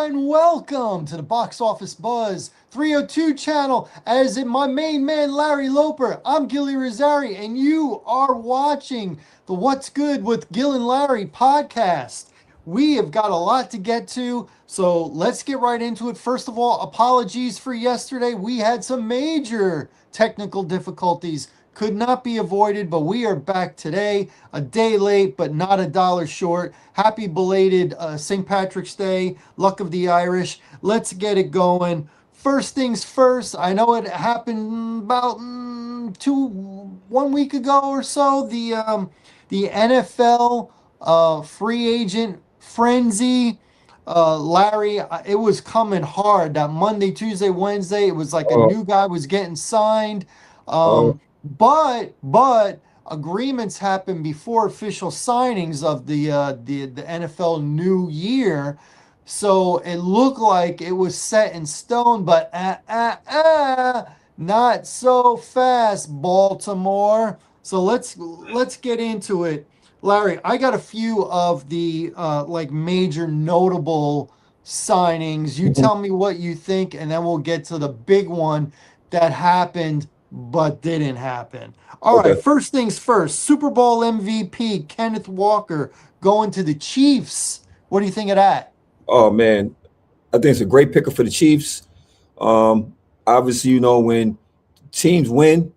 and welcome to the Box Office Buzz 302 channel. As in my main man, Larry Loper, I'm Gilly Rosari, and you are watching the What's Good with Gil and Larry podcast. We have got a lot to get to, so let's get right into it. First of all, apologies for yesterday. We had some major technical difficulties, could not be avoided, but we are back today, a day late, but not a dollar short. Happy belated St. Patrick's Day, luck of the Irish. Let's get it going. First things first, I know it happened about 1 week ago or so. The NFL free agent frenzy. Larry, it was coming hard that Monday, Tuesday, Wednesday. It was like a Oh, new guy was getting signed. oh, But agreements happen before official signings of the NFL new year. So it looked like it was set in stone, but not so fast, Baltimore. So let's get into it. Larry, I got a few of the like major notable signings. You mhm. tell me what you think, and then we'll get to the big one that happened but didn't happen. All right, Okay. first things first. Super Bowl MVP Kenneth Walker going to the Chiefs. What do you think of that? Oh man, I think it's a great picker for the Chiefs. Um, Obviously, when teams win,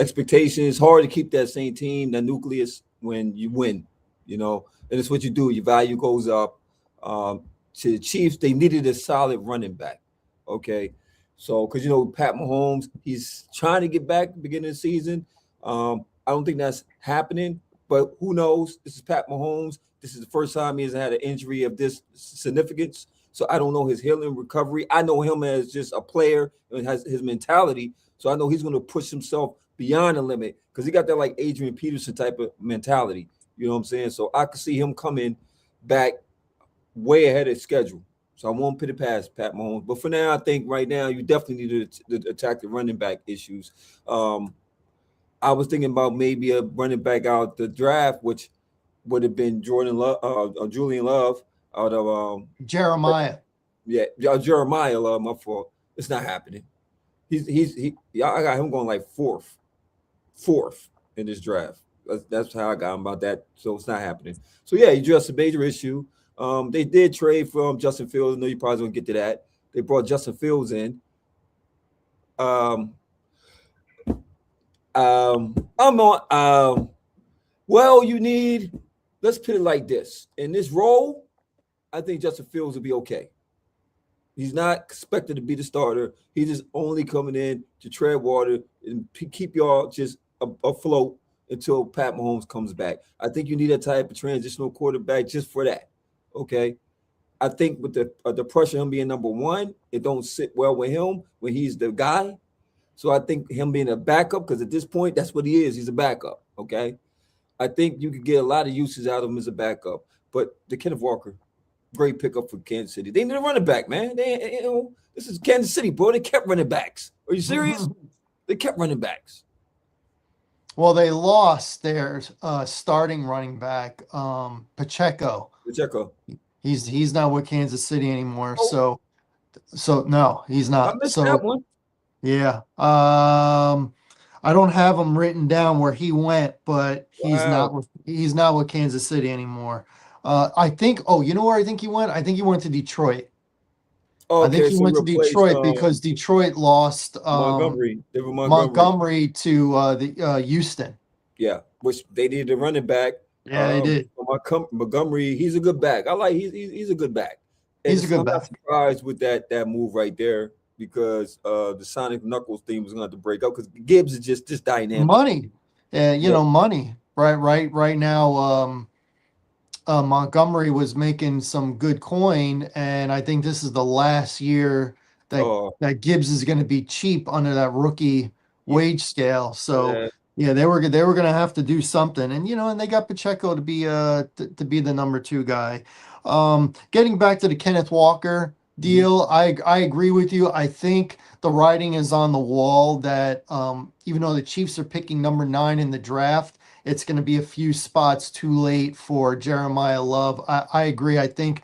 expectation is hard to keep that same team, that nucleus when you win. And it's what you do. Your value goes up. To the Chiefs, they needed a solid running back. Okay, so because Pat Mahomes, he's trying to get back at the beginning of the season. I don't think that's happening, but who knows? This is Pat Mahomes. This is the first time he has had an injury of this significance. So I don't know his healing recovery. I know him as just a player and has his mentality. So I know he's going to push himself beyond the limit because he got that like Adrian Peterson type of mentality. You know what I'm saying? So I could see him coming back way ahead of schedule. So I won't put it past Pat Mahomes. But for now, I think right now you definitely need to attack the running back issues. Um, I was thinking about maybe a running back out the draft, which would have been Julian Love out of Jeremiah. Jeremiah Love. My fault. It's not happening. I got him going like fourth in this draft. That's how I got him about that. So it's not happening. So yeah, he addressed a major issue. They did trade from Justin Fields. I know you probably don't get to that. They brought Justin Fields in. Um, I'm on. Well, you need. Let's put it like this: in this role, I think Justin Fields will be okay. He's not expected to be the starter. He's just only coming in to tread water and keep y'all just afloat until Pat Mahomes comes back. I think you need a type of transitional quarterback just for that. Okay. I think with the pressure of him being number one, it don't sit well with him when he's the guy. So I think him being a backup, because at this point, that's what he is. He's a backup. Okay. I think you could get a lot of uses out of him as a backup. But the Kenneth Walker, great pickup for Kansas City. They need a running back, man. This is Kansas City, bro. They kept running backs. Are you serious? They kept running backs. Well, they lost their starting running back, Pacheco. Pacheco. He's not with Kansas City anymore. Oh, So no, he's I not. missed that So one. yeah. I don't have him written down where he went, but Wow. he's not with Kansas City anymore. I think. Oh, you know where I think he went? I think he went to Detroit. I think Okay, he so he went to replaced Detroit because Detroit lost Montgomery. David Montgomery. Montgomery to the Houston. Yeah, which they needed a running back. Yeah, they did. Montgomery, he's a good back. I like he's a good back, and He's a good I'm not back. surprised with that move right there because the Sonic Knuckles theme was going to have to break up because Gibbs is just dynamic. Money, Yeah. money. Right now. Montgomery was making some good coin, and I think this is the last year that Oh, Gibbs is going to be cheap under that rookie yeah. wage scale. So Yeah. yeah, they were going to have to do something, and they got Pacheco to be the number two guy. Getting back to the Kenneth Walker Mhm. deal, I agree with you. I think the writing is on the wall that even though the Chiefs are picking number 9 in the draft, it's going to be a few spots too late for Jeremiah Love. I agree. I think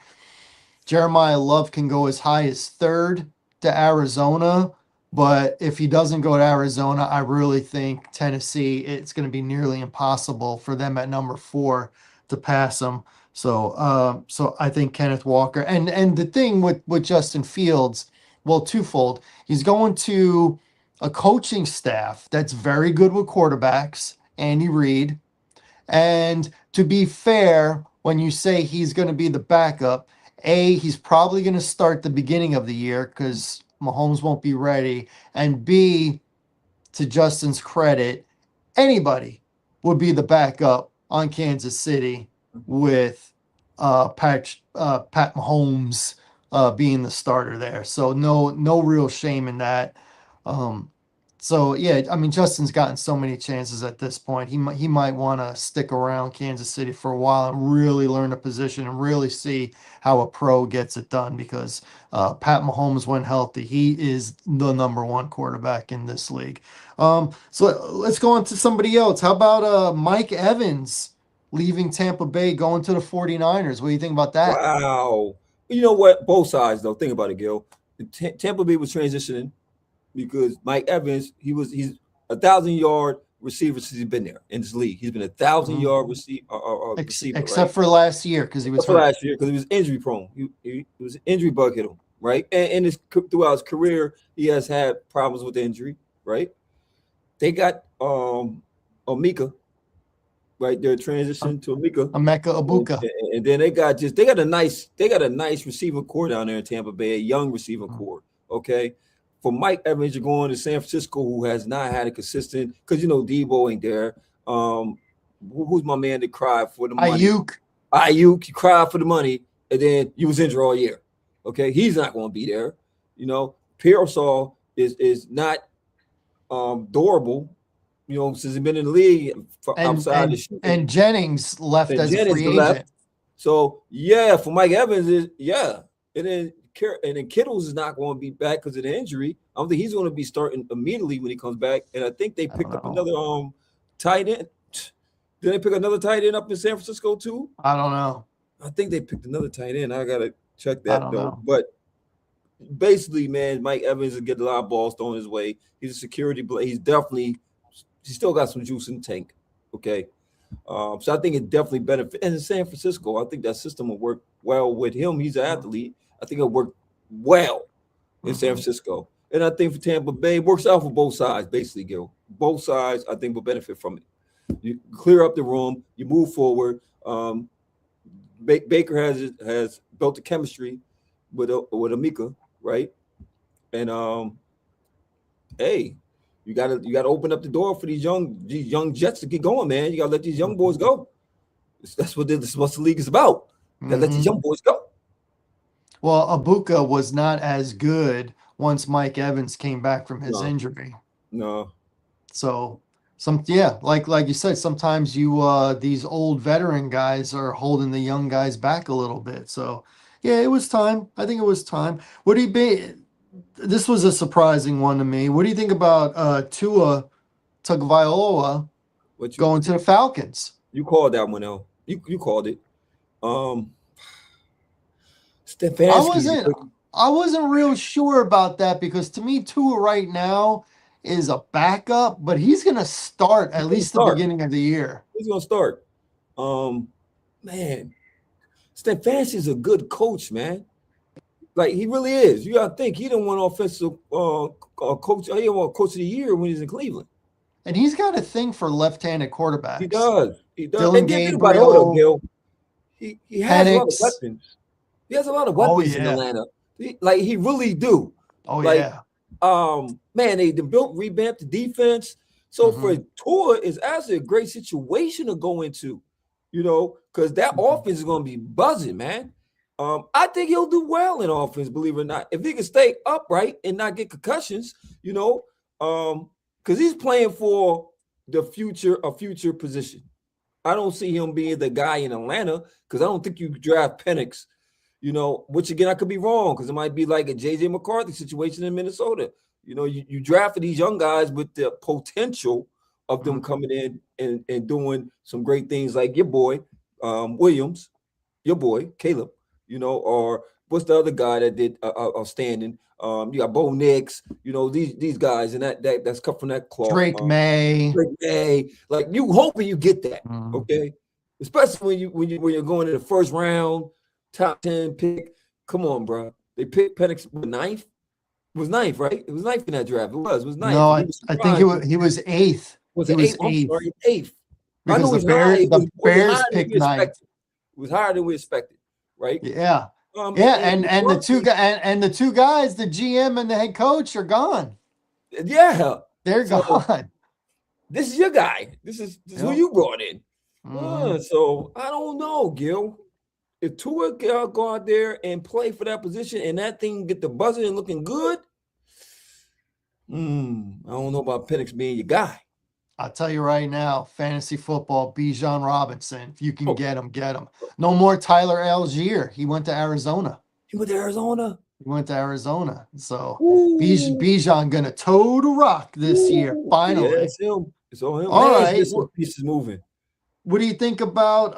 Jeremiah Love can go as high as third to Arizona. But if he doesn't go to Arizona, I really think Tennessee, it's going to be nearly impossible for them at number 4 to pass him. So I think Kenneth Walker, and the thing with Justin Fields, well, twofold. He's going to a coaching staff that's very good with quarterbacks, Andy Reid. And to be fair, when you say he's going to be the backup, A, he's probably going to start the beginning of the year because Mahomes won't be ready. And B, to Justin's credit, anybody would be the backup on Kansas City with Pat Mahomes being the starter there. So no real shame in that. Um, so yeah, I mean Justin's gotten so many chances at this point. He might want to stick around Kansas City for a while and really learn the position and really see how a pro gets it done because Pat Mahomes, when healthy, he is the number 1 quarterback in this league. So let's go on to somebody else. How about Mike Evans leaving Tampa Bay, going to the 49ers? What do you think about that? Wow. You know what? Both sides though. Think about it, Gil. Tampa Bay was transitioning because Mike Evans, he's 1,000-yard receiver since he's been there in this league. He's been 1,000-yard receiver, Except right? for last year because he was Except for hurt. last year because he was injury prone. He was an injury bug hit him, right? And throughout his career, he has had problems with injury, right? They got Omika, right? They're transitioning to Omika. Emeka Ibuka. And then they got a nice receiving core down there in Tampa Bay, a young receiving core. Okay. For Mike Evans, you're going to San Francisco, who has not had a consistent because Debo ain't there. Who's my man that cried for the money? Ayuk, you cried for the money, and then you was injured all year. Okay, he's not going to be there. Pearsall is not durable. Since he's been in the league outside the shooting. And Jennings left as a free agent. So yeah, for Mike Evans and then Kittles is not going to be back because of the injury. I don't think he's going to be starting immediately when he comes back. And I think they picked up another tight end. Did they pick another tight end up in San Francisco too? I don't know. I think they picked another tight end. I gotta check that though. But basically, man, Mike Evans will get a lot of balls thrown his way. He's a security play. He's still got some juice in the tank. Okay. So I think it definitely benefits. And in San Francisco, I think that system will work well with him. He's an athlete. I think it'll work well in San Francisco. And I think for Tampa Bay, it works out for both sides, basically, Gil. Both sides, I think, will benefit from it. You clear up the room, you move forward. Baker has built the chemistry with Amika, right? And hey, you gotta open up the door for these young Jets to get going, man. You gotta let these young boys go. That's what the league is about. You gotta let these young boys go. Well, Ibuka was not as good once Mike Evans came back from his injury. No. So like you said, sometimes these old veteran guys are holding the young guys back a little bit. So yeah, it was time. I think it was time. This was a surprising one to me. What do you think about Tua Tagovailoa going to the Falcons? You called that one, though. You called it. I wasn't real sure about that because to me, Tua right now is a backup, but he's going to start at least the beginning of the year. He's going to start. Man, Stefanski's a good coach, man. Like, he really is. You got to think he didn't want offensive coach. He didn't want coach of the year when he's in Cleveland. And he's got a thing for left-handed quarterbacks. He does. Dylan Gabriel. He has a lot of weapons. He has a lot of weapons in Atlanta. He really do. Man, they revamped the defense. So for Tua, it's actually a great situation to go into, because that offense is going to be buzzing, man. I think he'll do well in offense, believe it or not. If he can stay upright and not get concussions, because he's playing for a future position. I don't see him being the guy in Atlanta because I don't think you draft Penix, which again, I could be wrong because it might be like a J.J. McCarthy situation in Minnesota. You drafted these young guys with the potential of them coming in and doing some great things like your boy, Williams, your boy, Caleb, what's the other guy that did outstanding? You got Bo Nix, these guys, and that's cut from that cloth. Drake May. Drake May. Like, you hoping you get that, okay? Especially when you're going to the first round, top 10 pick. Come on, bro. They picked Penix with ninth. It was ninth, right? It was ninth in that draft. It was ninth. No, I think he was eighth. Was it eighth? I'm sorry, eighth. Because the Bears picked ninth. It was higher than we expected, right? Yeah. And the two guys, the GM and the head coach, are gone. Yeah. They're gone. This is your guy. This is who you brought in. So I don't know, Gil. If Tua go out there and play for that position and that thing get the buzzer and looking good, I don't know about Penix being your guy. I'll tell you right now, fantasy football, Bijan Robinson. If you can get him, get him. No more Tyler Algier. He went to Arizona. So Bijan gonna toe the rock this year. Finally, yeah, it's him. It's all him. All right, pieces moving. What do you think about?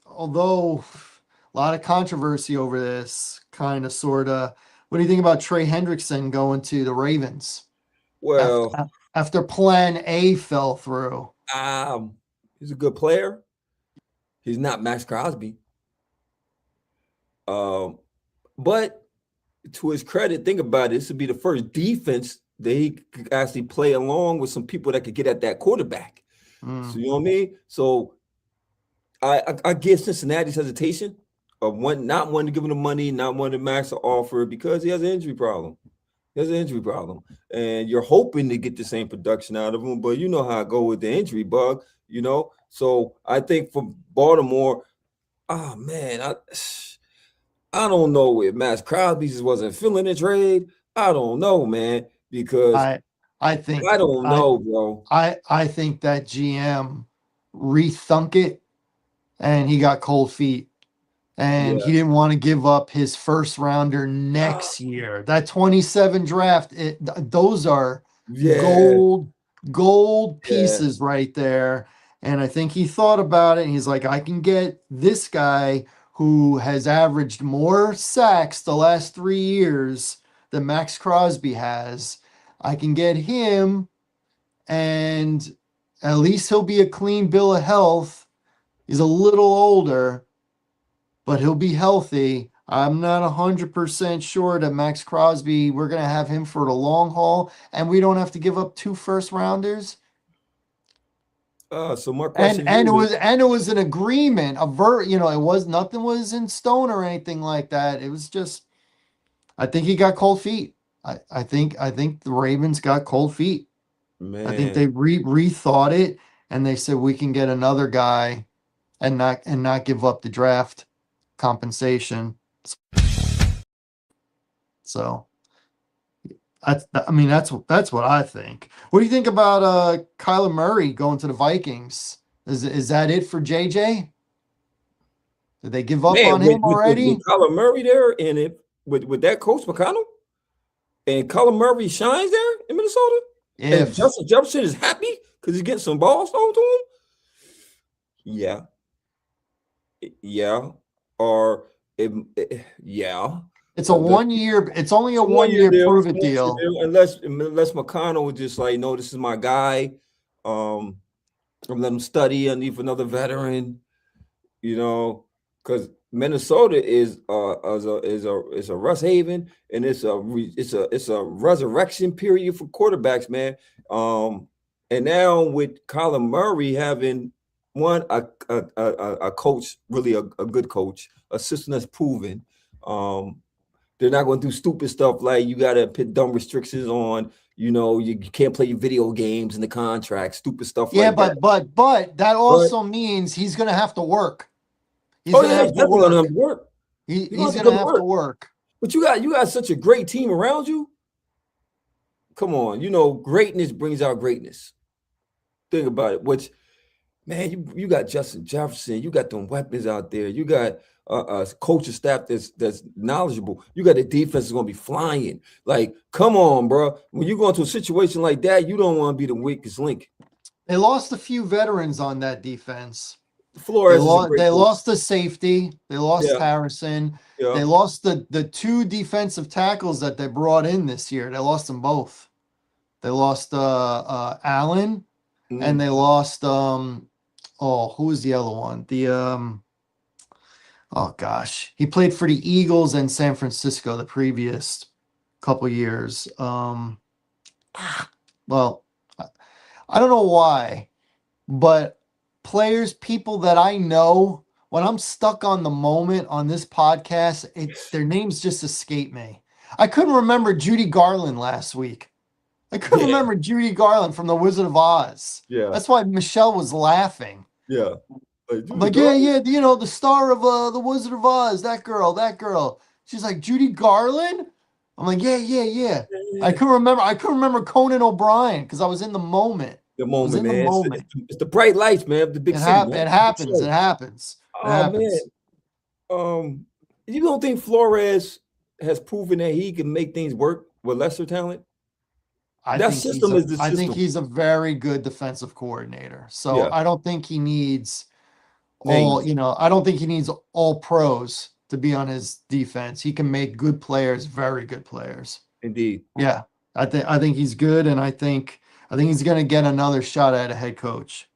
Although a lot of controversy over this, kind of, sorta. What do you think about Trey Hendrickson going to the Ravens? Well, after Plan A fell through. He's a good player. He's not Max Crosby. But to his credit, think about it. This would be the first defense that he could actually play along with some people that could get at that quarterback. So you know what I mean? So I give Cincinnati's hesitation of not wanting to give him the money, not wanting to max the offer because he has an injury problem. And you're hoping to get the same production out of him, but you know how I go with the injury bug, So I think for Baltimore, man, I don't know if Max Crosby just wasn't feeling the trade. I don't know, man, because I think I don't know, bro. I think that GM rethunk it, and he got cold feet. And he didn't want to give up his first rounder next year. That 27 draft, those are gold pieces right there. And I think he thought about it, and he's like, I can get this guy who has averaged more sacks the last 3 years than Max Crosby has. I can get him, and at least he'll be a clean bill of health. He's a little older, but he'll be healthy. I'm not 100% sure that Max Crosby, we're going to have him for the long haul, and we don't have to give up 2 first rounders. So my question it was an agreement, nothing was in stone or anything like that. It was just, I think he got cold feet. I think the Ravens got cold feet. Man. I think they rethought it, and they said we can get another guy and not give up the draft compensation. So that's what I think. What do you think about Kyler Murray going to the Vikings? Is that it for JJ? Did they give up on him already? With Kyler Murray there, and with that coach McConnell, and Kyler Murray shines there in Minnesota, and Justin Jefferson is happy because he's getting some balls thrown to him. Yeah. Or it's a 1 year. It's only a 1 year prove it deal. Unless McConnell was just like, no, this is my guy. I'm letting him study. I need for another veteran. Because Minnesota is a rust haven, and it's a resurrection period for quarterbacks, man. And now with Kyler Murray having a coach, really a good coach, a system that's proven. They're not going to do stupid stuff like you got to put dumb restrictions on, you can't play video games in the contract, stupid stuff like that. Yeah, but that also means he's going to have to work. He's going to have to work. He's going to have to work. But you got such a great team around you. Come on, greatness brings out greatness. Think about it. Which, man, you got Justin Jefferson, you got them weapons out there, you got a coaching staff that's knowledgeable. You got the defense is going to be flying. Like, come on, bro. When you go into a situation like that, you don't want to be the weakest link. They lost a few veterans on that defense. Flores is a great They coach. lost the safety. They lost Yeah, Harrison. yeah. They lost the two defensive tackles that they brought in this year. They lost them both. They lost Allen, and Mhm. they lost who was the other one? Oh gosh, he played for the Eagles and San Francisco the previous couple years. Well, I don't know why, but people that I know, when I'm stuck on the moment on this podcast, their names just escape me. I couldn't remember Judy Garland last week. I couldn't Yeah, remember Judy Garland from The Wizard of Oz. yeah, That's why Michelle was laughing. yeah. Like, I'm Judy like, yeah, Garland? yeah, the star of The Wizard of Oz, that girl, that girl. She's like, Judy Garland? I'm like, yeah, yeah, yeah. Yeah. I couldn't remember Conan O'Brien because I was in the moment. The I was moment, in the man. Moment. It's the bright lights, man, of the big city, man. It Big happens. It show. happens. It Oh man. happens. You don't think Flores has proven that he can make things work with lesser talent? That system is the I think system. he's a very good defensive coordinator. So Yeah, I don't think he needs names, I don't think he needs all pros to be on his defense. He can make good players very good players. indeed. Yeah. I think he's good, and I think he's gonna get another shot at a head coach.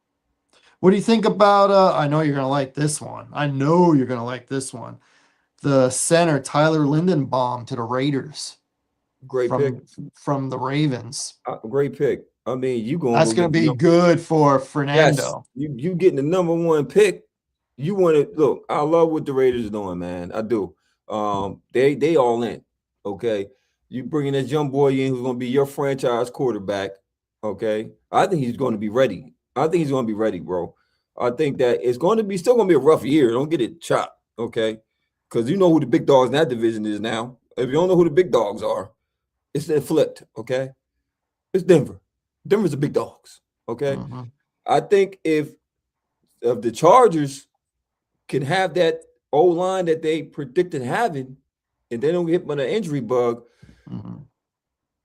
What do you think about I know you're gonna like this one. I know you're gonna like this one. The center Tyler Lindenbaum to the Raiders Great pick. from the Ravens. Great pick. I mean, you gonna That's go gonna get the be number. good for Yes, Fernando. you getting the number one pick. You want to look. I love what the Raiders doing, man. I do. They all in. Okay, you bringing this young boy in who's going to be your franchise quarterback. Okay, I think he's going to be ready. I think he's going to be ready, bro. I think that it's going to be still going to be a rough year. Don't get it chopped, okay? Because you know who the big dogs in that division is now. If you don't know who the big dogs are, it's flipped. Okay, it's Denver. Denver's the big dogs. Okay, Mhm. I think if the Chargers can have that O line that they predicted having, and they don't get hit by an injury bug, Mhm.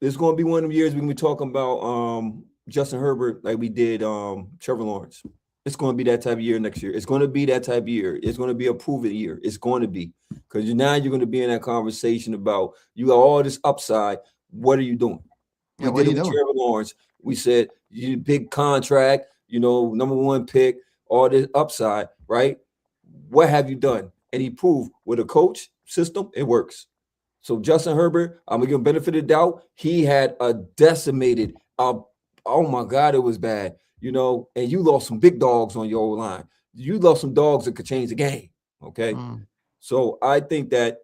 it's going to be one of the years we can be talking about Justin Herbert like we did Trevor Lawrence. It's going to be that type of year next year. It's going to be that type of year. It's going to be a proven year. It's going to be because now you're going to be in that conversation about you got all this upside. What are you doing? Yeah, We what did are it you with doing? Trevor Lawrence. We said you big contract, number one pick, all this upside, right? What have you done? And he proved with a coach system, it works. So Justin Herbert, I'm gonna give him benefit of the doubt. He had a decimated. Oh my God, it was bad. And you lost some big dogs on your old line. You lost some dogs that could change the game. Okay, Mm. so I think that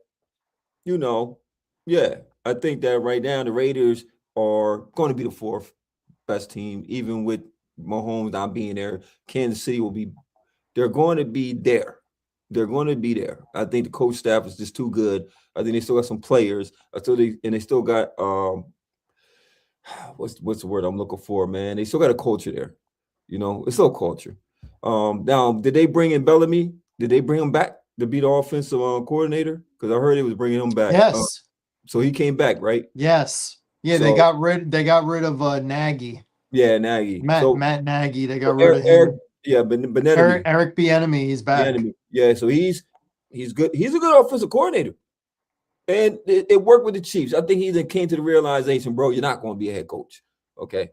you know, yeah, I think that right now the Raiders are going to be the fourth best team, even with Mahomes not being there. Kansas City will be. They're going to be there. They're going to be there. I think the coach staff is just too good. I think they still got some players. They still got what's the word I'm looking for, man? They still got a culture there. It's still culture. Now, did they bring in Bellamy? Did they bring him back to be the offensive coordinator? Because I heard they was bringing him back. Yes. So he came back, right? Yes. Yeah, So they got rid of Nagy. yeah, Nagy. So Matt Nagy. They got rid Eric, of Eric him. yeah, Benenemy. Eric Bieniemy, he's back. Bieniemy. Yeah, so he's good. He's a good offensive coordinator. And it worked with the Chiefs. I think he then came to the realization, bro, you're not going to be a head coach. Okay.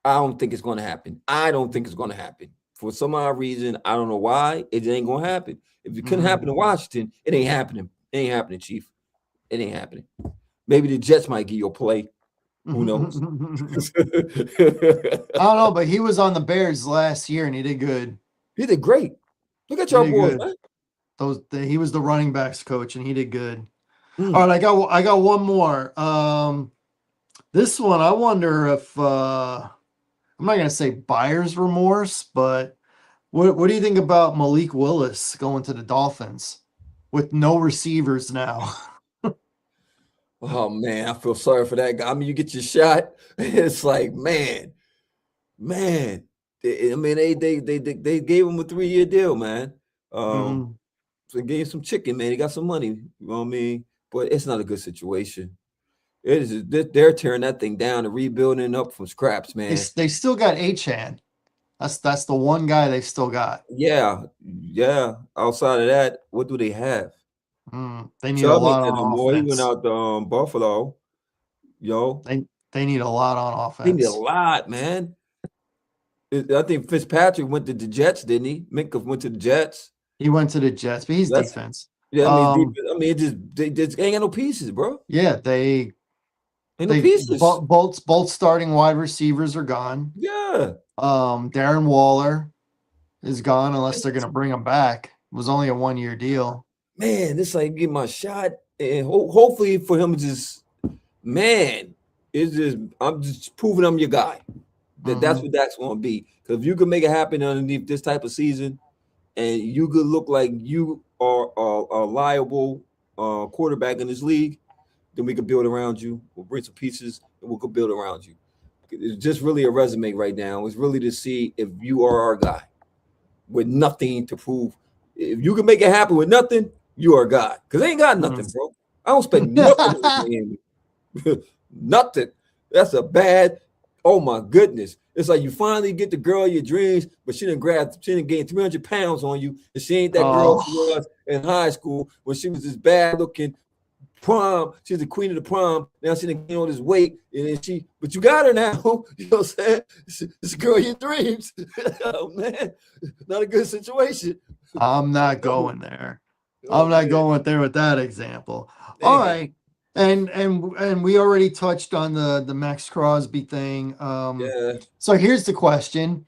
I don't think it's going to happen. I don't think it's going to happen. For some odd reason, I don't know why, it ain't going to happen. If it couldn't happen in Washington, it ain't happening. It ain't happening, Chief. It ain't happening. Maybe the Jets might give you a play. Who knows? I don't know, but he was on the Bears last year and he did good. He did great. Look at He y'all did boys, good. man. He was the running backs coach and he did good. Mm. All right, I got one more. This one I wonder if I'm not gonna say buyer's remorse, but what do you think about Malik Willis going to the Dolphins with no receivers now? Oh man, I feel sorry for that guy. I mean, you get your shot. It's like, man. I mean, they gave him a 3-year deal, man. Mhm. So they gave him some chicken, man. He got some money. You know what I mean? But it's not a good situation. It is. They're tearing that thing down and rebuilding up from scraps, man. They still got Achan. That's the one guy they still got. Yeah, yeah. Outside of that, what do they have? They need a Chubb ain't lot there no on more. He went offense. out to Buffalo. Yo, They need a lot on they need a offense. lot, man. I think Fitzpatrick went to the Jets, didn't he? Minka went to the Jets. He went to the Jets, but he's That's defense. yeah. I mean, Um, it just they just ain't got no pieces, bro. yeah, Ain't no pieces. both starting wide receivers are gone. Yeah, Darren Waller is gone unless they're gonna bring him back. It was only a 1 year deal. man. This like get my shot, and hopefully for him, just man, it's just I'm just proving I'm your guy. That's Mhm. what that's going to be. Because if you can make it happen underneath this type of season, and you could look like you are a liable quarterback in this league, then we could build around you. We'll bring some pieces, and we could build around you. It's just really a resume right now. It's really to see if you are our guy with nothing to prove. If you can make it happen with nothing, you are a guy. Because they ain't got nothing, bro. I don't expect nothing in Miami. Nothing. That's a bad. Oh my goodness! It's like you finally get the girl of your dreams, but she didn't gain 300 pounds on you, and she ain't that girl she Oh, was in high school when she was this bad looking prom. She's the queen of the prom. Now she didn't gain all this weight, and then but you got her now. You know what I'm saying? It's a girl of your dreams. Oh man, not a good situation. I'm not Oh, going there. oh I'm not man, going there with that example. All dang. right. And we already touched on the Max Crosby thing. Yeah, So here's the question.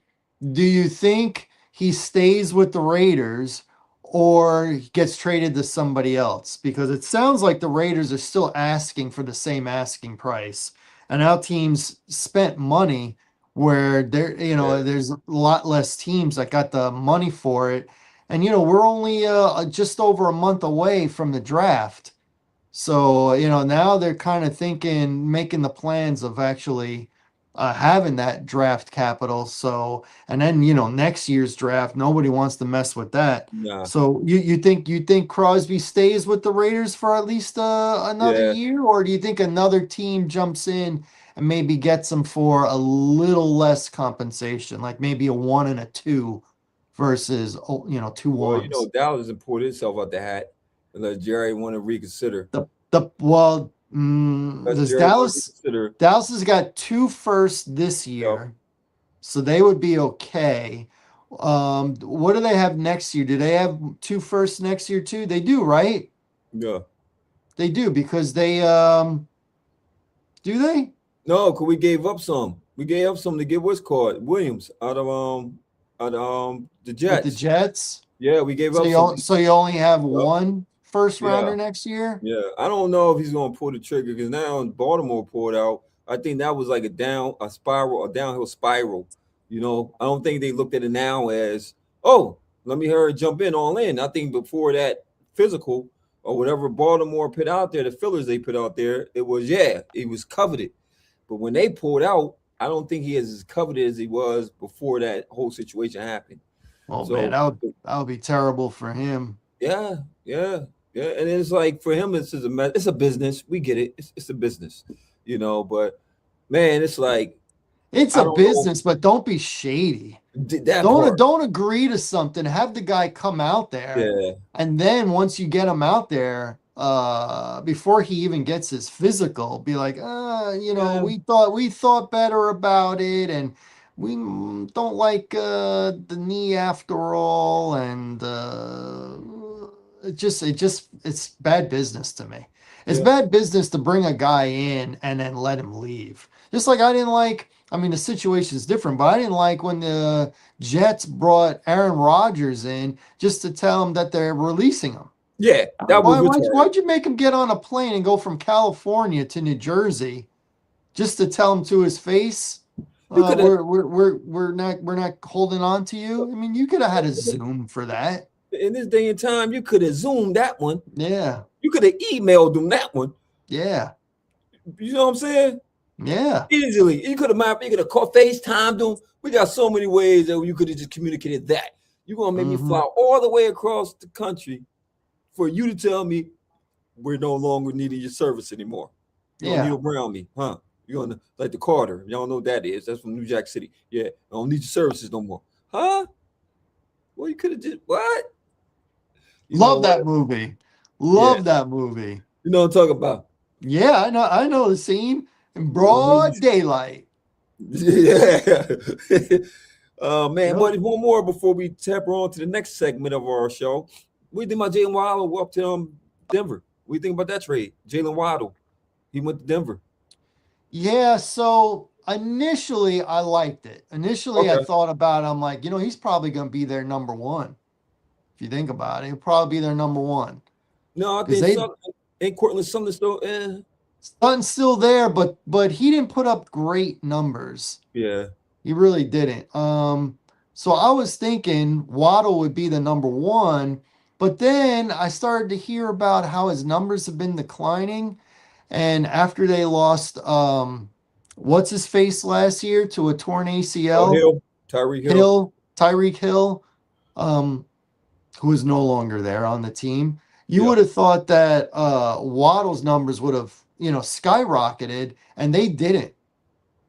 Do you think he stays with the Raiders or gets traded to somebody else? Because it sounds like the Raiders are still asking for the same asking price. And now teams spent money where yeah, there's a lot less teams that got the money for it. And we're only just over a month away from the draft. So, now they're kind of thinking, making the plans of actually having that draft capital. So, and then, next year's draft, nobody wants to mess with that. nah, So, you think Crosby stays with the Raiders for at least another yeah. year, or do you think another team jumps in and maybe gets him for a little less compensation, like maybe a 1 and a 2 versus two Well, ones? Dallas has poured itself out the hat unless Jerry want to reconsider. Unless Does Jerry want to Dallas reconsider. Dallas has got two firsts this Yep. year, so they would be okay. What do they have next year? Do they have two firsts next year too? They do, right? Yeah. They do because they do they No, because we gave up some. We gave up some to get what's called Williams out of the with the Jets. Jets. Yeah, we gave So up you some. so you only have Yep. one first Yeah. rounder next year. Yeah. I don't know if he's gonna pull the trigger because now Baltimore pulled out. I think that was like a downhill spiral. I don't think they looked at it now as, oh, let me hurry jump in all in. I think before that physical or whatever Baltimore put out there, the fillers they put out there, it was coveted. But when they pulled out, I don't think he is as coveted as he was before that whole situation happened. Oh man, So that would be terrible for him. yeah, yeah, yeah. And it's like for him, it's a business. We get it. It's a business, But man, it's like It's I a don't know business, but don't be shady. that Don't part. don't agree to something. Have the guy come out there, Yeah, and then once you get him out there, before he even gets his physical, be like, yeah, we thought better about it, and we don't like the knee after all, and it's bad business to me. It's yeah, bad business to bring a guy in and then let him leave. Just like I didn't like. I mean, the situation's different, but I didn't like when the Jets brought Aaron Rodgers in just to tell him that they're releasing him. yeah. That was retarded. Why'd you make him get on a plane and go from California to New Jersey just to tell him to his face, You could have we're not holding on to you? I mean, you could have had a Zoom for that. in this day and time. You could have zoomed that one. Yeah, You could have emailed them that one. yeah, You know what I'm saying? yeah. Easily. You could have called FaceTime them. We got so many ways that you could have just communicated that. You're gonna make me Hmm. fly all the way across the country for you to tell me we're no longer needing your service anymore. You're gonna Yeah. kneel around me, huh? You're on the, like the Carter. Y'all know what that is. That's from New Jack City. Yeah, I don't need your services no more. Huh? Well, you could have did what? You know Love what? that movie. Yeah, Love that movie. you know what I'm talking about. Yeah, I know the scene in You don't need broad daylight. yeah. Man, Yep. but one more before we tap on to the next segment of our show. What do you think about Jalen Waddle up to Denver? What do you think about that trade? Jalen Waddle, he went to Denver. Yeah, so initially I liked it. Initially I Okay. thought about it, I'm like, he's probably gonna be their number one. If you think about it, he'll probably be their number one. No, I Because think they some ain't Cortland Sumner still. Sutton's still there, but he didn't put up great numbers. Yeah. He really didn't. So I was thinking Waddle would be the number one, but then I started to hear about how his numbers have been declining. And after they lost, what's his face last year to a torn Oh, ACL, Hill, Tyreek Hill. Tyreek Hill, um, who is no longer there on the team, you Yeah. would have thought that Waddle's numbers would have, skyrocketed, and they didn't.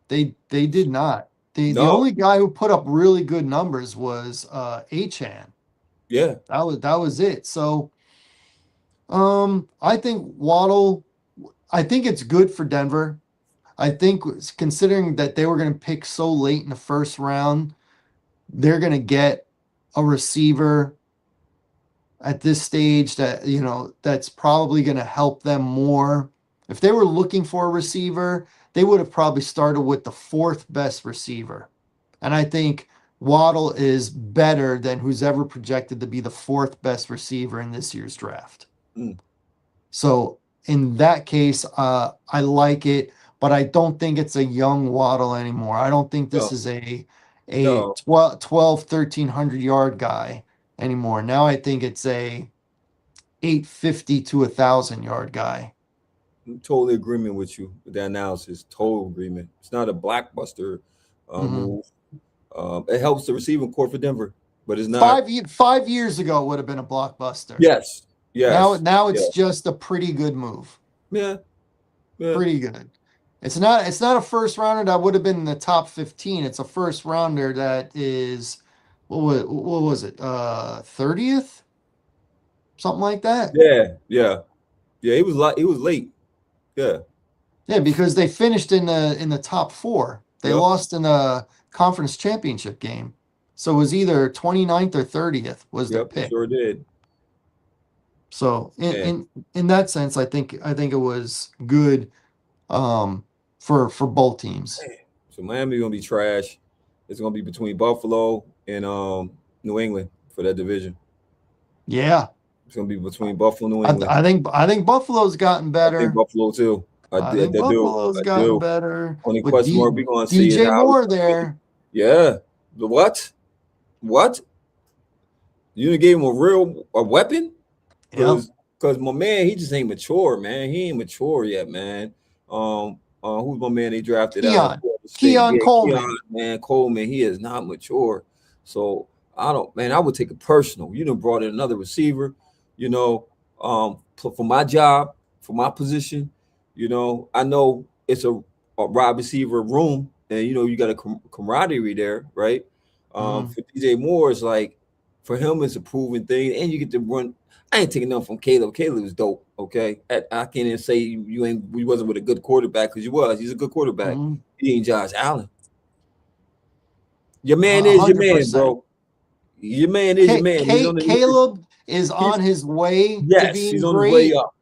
They did not. The No. only guy who put up really good numbers was Achan. Yeah. That was it. So I think Waddle. I think it's good for Denver. I think considering that they were going to pick so late in the first round, they're going to get a receiver at this stage that that's probably going to help them more. If they were looking for a receiver, they would have probably started with the fourth best receiver. And I think Waddle is better than who's ever projected to be the fourth best receiver in this year's draft. Mm. So in that case, I like it, but I don't think it's a young Waddle anymore. I don't think this No. is a No. 12 1300 yard guy anymore. Now I think it's a 850 to 1,000 yard guy. I'm totally agreement with you with that analysis. Total agreement. It's not a blockbuster Mhm. move. It helps the receiving core for Denver, but it's not. 5 years ago would have been a blockbuster. Yes. Now, Yes. now Yeah. it's just a pretty good move. Yeah. Yeah. Pretty good. It's not a first rounder that would have been in the top 15. It's a first rounder that is what was it? 30th? Something like that. Yeah. Yeah. Yeah. He was like he was late. Yeah. Yeah, because they finished in the top 4. They Yep. lost in a conference championship game. So it was either 29th or 30th was their Yep. pick. Sure did. So in Man. in that sense, I think it was good for both teams. So Miami gonna be trash. It's gonna be between Buffalo and New England for that division. Yeah. It's gonna be between Buffalo and New I, England. I think Buffalo's gotten I think better. Buffalo too. I I did. think I do. Buffalo's I gotten do. better Only with question mark we gonna see is DJ how. Moore there. Yeah. The what? What? You done gave him a weapon? Yep. Cause my man, he just ain't mature, man. He ain't mature yet, man. Who's my man they drafted out of Keon. Florida State? Keon Yeah, Coleman. Keon, man, Coleman. He is not mature. So I don't, man. I would take it personal. You done brought in another receiver, you know, for my job, for my position. I know it's a wide receiver room, and you got a camaraderie there, right? Mhm. For DJ Moore, it's like for him, it's a proven thing, and you get to run. I ain't taking nothing from Caleb. Caleb was dope. Okay, I can't even say you wasn't with a good quarterback because you was. He's a good quarterback. Mhm. He ain't Josh Allen. Your man is your man, 100%. bro. Your man is your man. He's on the Caleb is he's on his way to yes, he's being on his way great, up.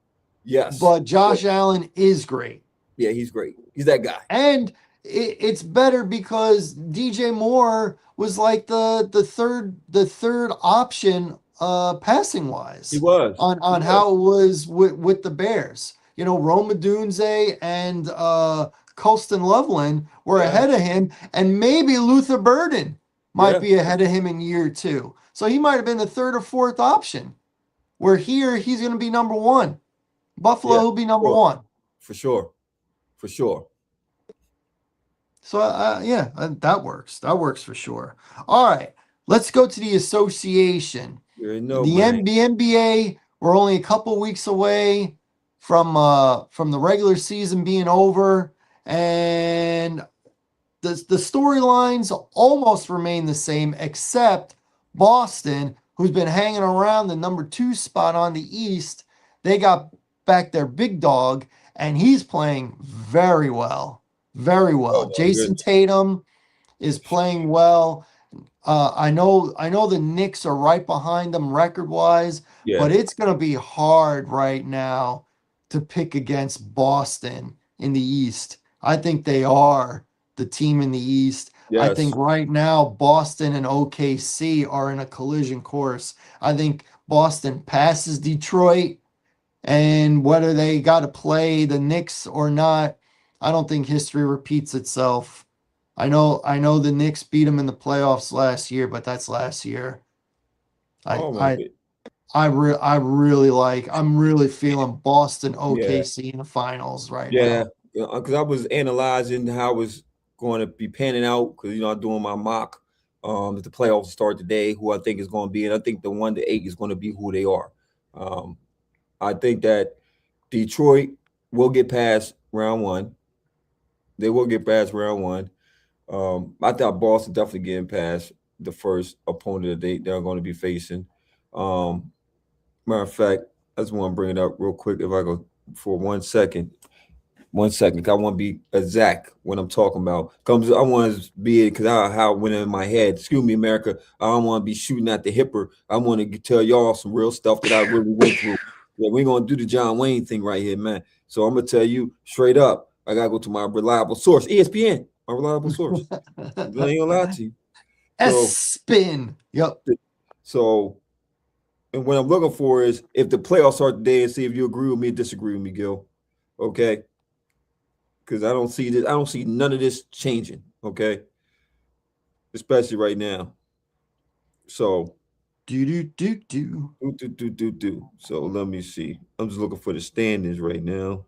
Yes. but Josh Allen is great. Yeah, he's great. He's that guy. And it's better because DJ Moore was like the third option passing He wise was. He on was. how it was with the Bears. Rome Odunze and Colston Loveland were Yeah. ahead of him, and maybe Luther Burden might Yeah. be ahead of him in year 2. So he might have been the third or fourth option. Where here he's going to be number 1. Buffalo Yeah. will be number Sure. 1. For sure. For sure. So yeah, that works. That works for sure. All right, let's go to the association. You already know, The man. NBA. We're only a couple weeks away from the regular season being over, And the storylines almost remain the same, except Boston, who's been hanging around the number 2 spot on the East, they got back their big dog, and he's playing very well. Very well. Oh my Jason goodness. Tatum is playing well. I know the Knicks are right behind them record wise, Yeah. but it's going to be hard right now to pick against Boston in the East. I think they are the team in the East. I think Yes. right now Boston and OKC are in a collision course. I think Boston passes Detroit, and whether they got to play the Knicks or not, I don't think history repeats itself. I know the Knicks beat them in the playoffs last year, but that's last year. I Oh my I good. I'm really feeling Boston Yeah. OKC in the finals right Yeah. now. Because I was analyzing how it was going to be panning out. Because I'm doing my mock. If the playoffs start today, who I think is going to be, and I think the 1 to 8 is going to be who they are. Um, I think that Detroit will get past round one. They will get past round one. I thought Boston definitely getting past the first opponent that they're going to be facing. Um, Matter of fact, I just want to bring it up real quick if I go for 1 second. 1 second. I want to be exact when I'm talking about. Comes, I want to be it because how it went in my head. Excuse me, America. I don't want to be shooting at the hipper. I want to tell y'all some real stuff that I really went through. Yeah, we're gonna do the John Wayne thing right here, man. So I'm gonna tell you straight up. I gotta go to my reliable source, ESPN, my reliable source. I ain't gonna lie to you. So, S-spin. Yep. so, and what I'm looking for is if the playoffs start today, and see if you agree with me, or disagree with me, Gil. Okay, because I don't see this. I don't see none of this changing. Okay, especially right now. So Do do do do. do. So let me see. I'm just looking for the standings right now.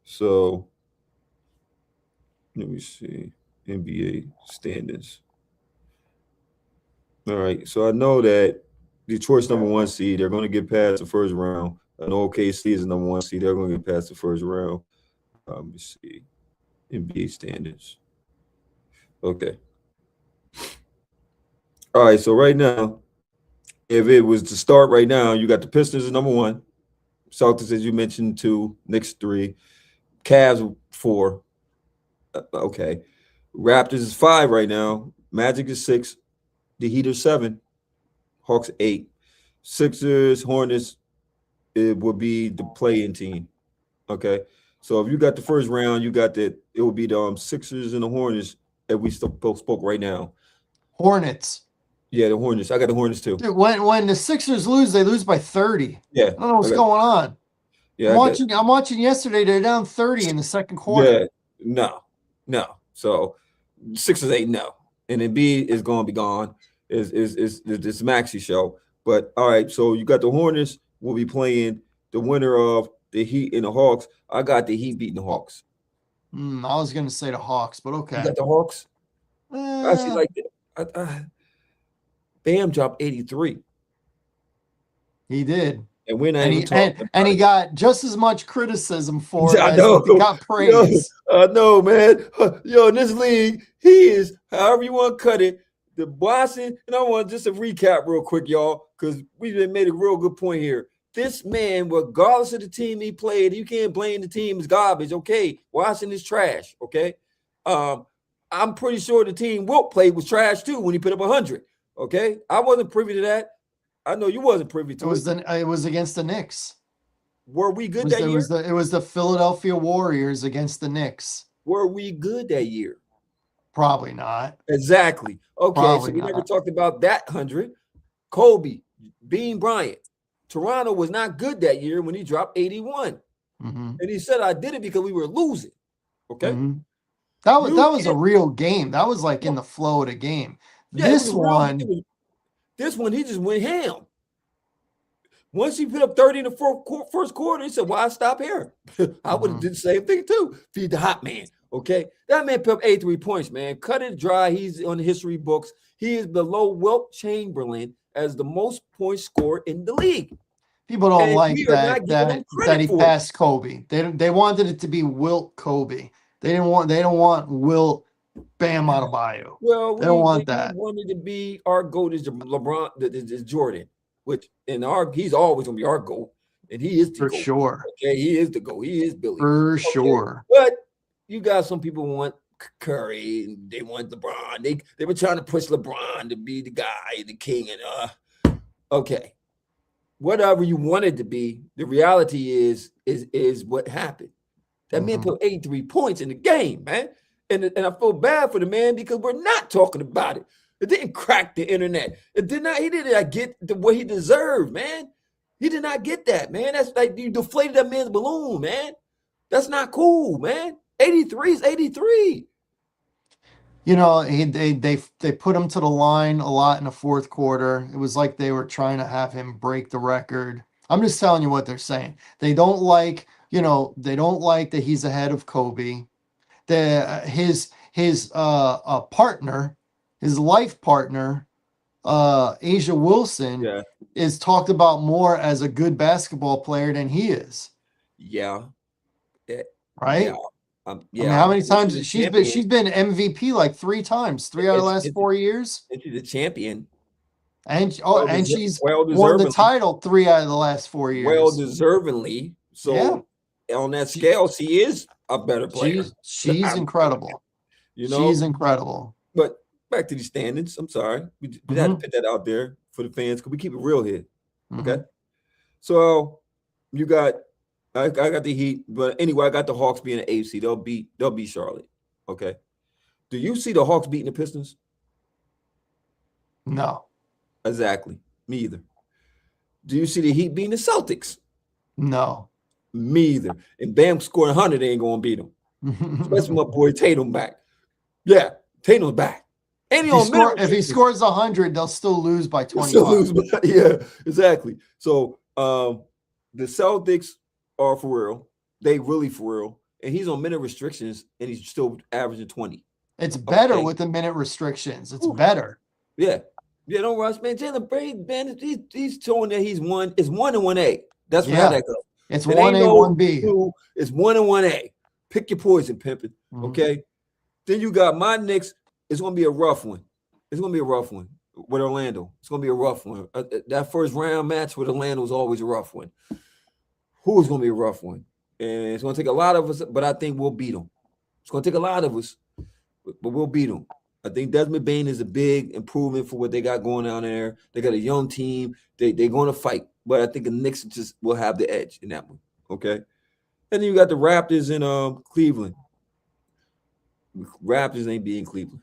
So let me see. NBA standings. All right. So I know that Detroit's number 1 seed. They're going to get past the first round. I know OKC is the number 1 seed. They're going to get past the first round. Let me see. NBA standings. Okay. All right. So right now, if it was to start right now, you got the Pistons at number 1. Celtics, as you mentioned, 2. Knicks 3. Cavs 4. Okay. Raptors is 5 right now. Magic is 6. The Heat are 7. Hawks 8. Sixers, Hornets, it would be the play-in team. Okay. So if you got the first round, you got that. It would be the Sixers and the Hornets that we spoke right now. Hornets. Yeah, the Hornets. I got the Hornets too. Dude, when the Sixers lose, they lose by 30. Yeah. I don't know what's going on. Yeah, I'm watching yesterday, they're down 30 in the second quarter. Yeah. No. So Sixers ain't no. And then B is gonna be gone. Is this Maxi show. But all right, so you got the Hornets will be playing the winner of the Heat and the Hawks. I got the Heat beating the Hawks. I was gonna say the Hawks, but You okay. got the Hawks? I see like Bam dropped 83. He did. And we're not And even talking he got just as much criticism for it I as know. he got praise. I know, man. Yo, in this league, he is, however you want to cut it, the Boston, and I want just to recap real quick, y'all, because we made a real good point here. This man, regardless of the team he played, you can't blame the team as garbage. Okay, Washington is trash. Okay, I'm pretty sure the team Wilt played was trash too when he put up 100. Okay, I wasn't privy to that. I know you wasn't privy to it. It was against the Knicks. Were we good that year? It was the Philadelphia Warriors against the Knicks. Were we good that year? Probably not. Exactly. Okay, Probably so we not. never talked about that 100. Kobe, Bean Bryant. Toronto was not good that year when he dropped 81. Mm-hmm. And he said, I did it because we were losing. Okay. Mm-hmm. That was a real game. That was like in the flow of the game. Yeah, this one, he just went ham. Once he put up 30 in the first quarter, he said, why stop here? I would have did the same thing too. Feed the hot man. Okay. That man put up 83 points, man. Cut it dry. He's on the history books. He is below Wilt Chamberlain as the most points scored in the league. People don't like that he passed Kobe. They wanted it to be Wilt Kobe. They don't want Will Bam Adebayo. Well, They don't want we that. wanted to be our GOAT is LeBron, is Jordan, which he's always gonna be our GOAT, and he is the For GOAT. sure. Okay, he is the GOAT. He is Billy. For Okay. sure. But you got some people who want Curry and they want LeBron. They were trying to push LeBron to be the guy, the king, and okay. Whatever you wanted to be, the reality is what happened. That man put 83 points in the game, man. And I feel bad for the man because we're not talking about it. It didn't crack the internet. He did not get what he deserved, man. He did not get that, man. That's like you deflated that man's balloon, man. That's not cool, man. 83 is 83. You know, they put him to the line a lot in the fourth quarter. It was like they were trying to have him break the record. I'm just telling you what they're saying. They don't like that he's ahead of Kobe. His partner, his life partner, Asia Wilson, is talked about more as a good basketball player than he is. Yeah. Right? Yeah. I mean, how many times she's been MVP like 3 times, 3 out of the last 4 years? And she's a champion. And she's won the title 3 out of the last 4 years. Well deservingly. So on that scale, she is a better player. She's incredible. She's incredible. But back to the standings. I'm sorry. We had to put that out there for the fans because we keep it real here. Okay. So you got I got the Heat, but anyway, I got the Hawks being an AFC. They'll beat Charlotte. Okay. Do you see the Hawks beating the Pistons? No. Exactly. Me either. Do you see the Heat beating the Celtics? No. Me either. And Bam scoring 100, they ain't gonna beat them. Especially my boy Tatum back. Yeah, Tatum's back. And if he scores 100, they'll still lose by 25. Yeah, exactly. So the Celtics are for real. They really for real. And he's on minute restrictions, and he's still averaging 20. It's better with the minute restrictions. It's better. Yeah. Yeah, don't rush, man. Jalen Brady, man, he's showing that he's one. It's 1 and 1A. That's how that goes. It's 1A, 1B. It's 1 and 1A. Pick your poison, pimping. Okay. Then you got my Knicks. It's gonna be a rough one. It's gonna be a rough one with Orlando. It's gonna be a rough one. That first round match with Orlando is always a rough one. Who's gonna be a rough one? And it's gonna take a lot of us, but I think we'll beat them. It's gonna take a lot of us, but we'll beat them. I think Desmond Bane is a big improvement for what they got going on there. They got a young team. They're going to fight, but I think the Knicks just will have the edge in that one. Okay, and then you got the Raptors in Cleveland. Raptors ain't beating Cleveland.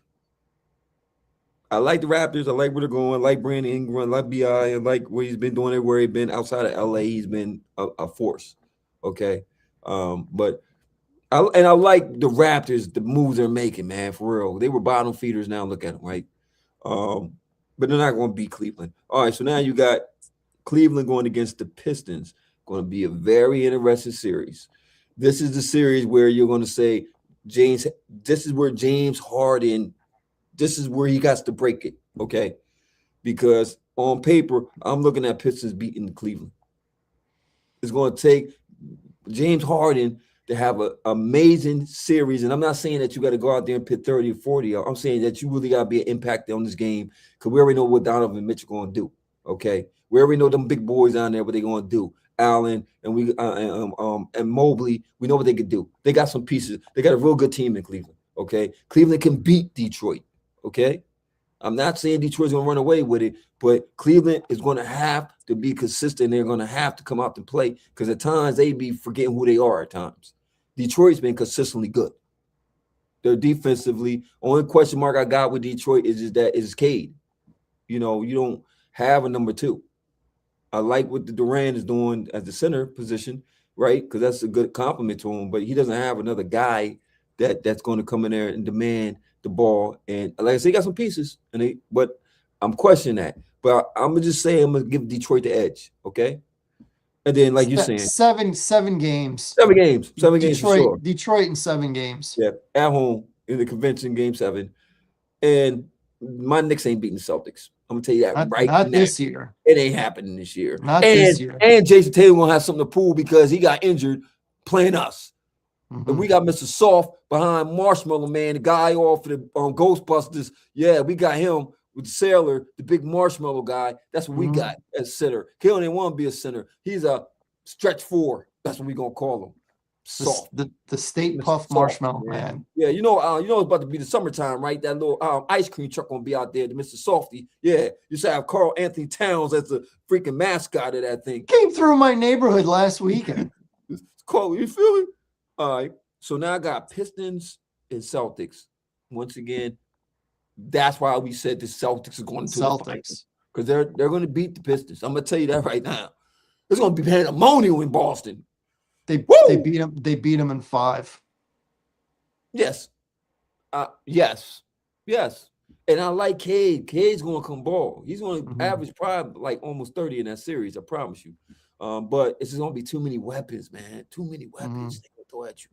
I like the Raptors. I like where they're going. I like Brandon Ingram. I like BI. I like what he's been doing everywhere he's been outside of LA. He's been a force. Okay, but. I like the Raptors, the moves they're making, man, for real. They were bottom feeders now. Look at them, right? But they're not going to beat Cleveland. All right, so now you got Cleveland going against the Pistons. Going to be a very interesting series. This is the series where you're going to say, James, this is where James Harden, this is where he got to break it, okay? Because on paper, I'm looking at Pistons beating Cleveland. It's going to take James Harden to have an amazing series. And I'm not saying that you got to go out there and put 30 or 40 out. I'm saying that you really got to be an impact on this game because we already know what Donovan Mitchell going to do, okay? We already know them big boys down there, what they're going to do. Allen and Mobley, we know what they could do. They got some pieces. They got a real good team in Cleveland, okay? Cleveland can beat Detroit, okay? I'm not saying Detroit's going to run away with it, but Cleveland is going to have to be consistent. They're going to have to come out and play because at times they be forgetting who they are at times. Detroit's been consistently good. They're defensively. Only question mark I got with Detroit is Cade. You know, you don't have a number 2. I like what the Durant is doing at the center position, right? Because that's a good compliment to him, but he doesn't have another guy that's going to come in there and demand the ball. And like I said, he got some pieces, but I'm questioning that. But I'm gonna just say I'm gonna give Detroit the edge, okay? And then, like you're saying, 7 games. 7 games for sure. Detroit in 7 games. Yeah, at home in the convention, game 7. And my Knicks ain't beating the Celtics. I'm gonna tell you that not this year. It ain't happening this year. Not this year. And Jason Tatum gonna have something to prove because he got injured playing us. And we got Mr. Soft behind Marshmallow Man, the guy off of the Ghostbusters. Yeah, we got him with the sailor, the big marshmallow guy. That's what we got as center. He don't even want to be a center. He's a stretch four. That's what we gonna call him. Soft. The State Mr. Puff Soft, Marshmallow Man. Yeah, you know it's about to be the summertime, right? That little ice cream truck gonna be out there, the Mr. Softy. Yeah, you should have Carl Anthony Towns as the freaking mascot of that thing. Came through my neighborhood last weekend. It's cold. You feel it? All right. So now I got Pistons and Celtics. Once again, that's why we said the Celtics are going to the finals, because they're going to beat the Pistons. I'm going to tell you that right now. It's going to be pandemonium in Boston. They beat them. They beat them in 5. Yes. Yes. And I like Cade. Cade's going to come ball. He's going to average probably like almost 30 in that series. I promise you. But it's just going to be too many weapons, man. Too many weapons they can throw at you.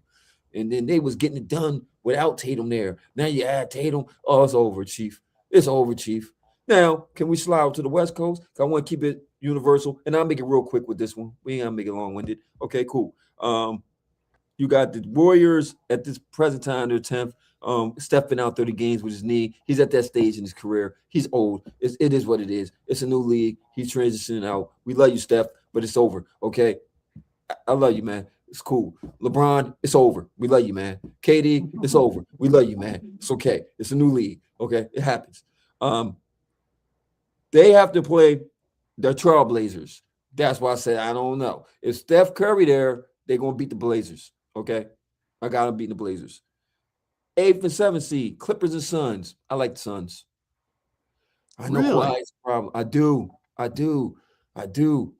And then they was getting it done without Tatum there. Now you add Tatum. Oh, it's over, Chief. It's over, Chief. Now, can we slide to the West Coast? I want to keep it universal. And I'll make it real quick with this one. We ain't going to make it long-winded. Okay, cool. You got the Warriors at this present time, they're 10th. Steph been out 30 games with his knee. He's at that stage in his career. He's old. It is what it is. It's a new league. He's transitioning out. We love you, Steph, but it's over, okay? I love you, man. It's cool. LeBron, it's over. We love you, man. KD, it's over. We love you, man. It's okay. It's a new league. Okay, it happens. They have to play the Trailblazers. That's why I said I don't know. If Steph Curry there, they're gonna beat the Blazers. Okay, I got them beating the Blazers. 8th and 7th seed, Clippers and Suns. I like the Suns. I know why it's a problem. I do.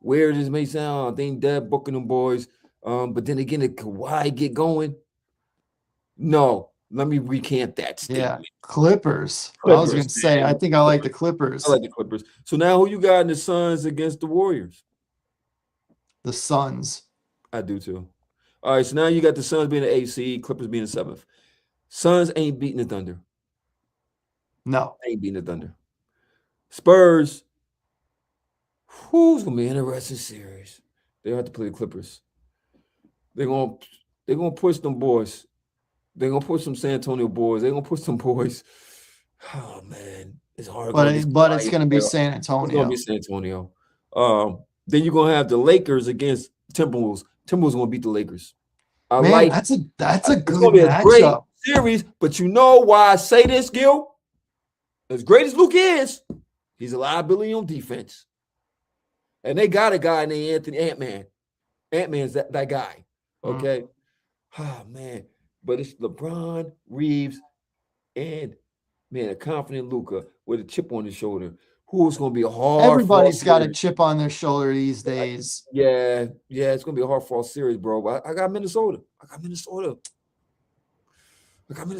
Weird as it may sound, I think they're booking them boys. But then again, did Kawhi get going? No, let me recant that statement. Yeah, Clippers. I was going to say, I think I like the Clippers. I like the Clippers. So now who you got in the Suns against the Warriors? The Suns. I do too. All right, so now you got the Suns being the 8th seed, Clippers being the 7th. Suns ain't beating the Thunder. No. Ain't beating the Thunder. Spurs. Who's going to be an interesting series? They have to play the Clippers. They're gonna push them boys. They're gonna push some San Antonio boys. They're gonna push some boys. Oh man, it's hard. But it's gonna be San Antonio. It's gonna be San Antonio. Then you're gonna have the Lakers against Timberwolves. Timberwolves gonna beat the Lakers. That's a good it's gonna be a great series. But you know why I say this, Gil? As great as Luke is, he's a liability on defense. And they got a guy named Anthony Ant-Man. Ant-Man's that guy. Okay. Oh man. But it's LeBron, Reeves, and man, a confident Luka with a chip on his shoulder. Who's gonna be a hard? Everybody's got a chip on their shoulder these days. Yeah, it's gonna be a hard fall series, bro. I got Minnesota.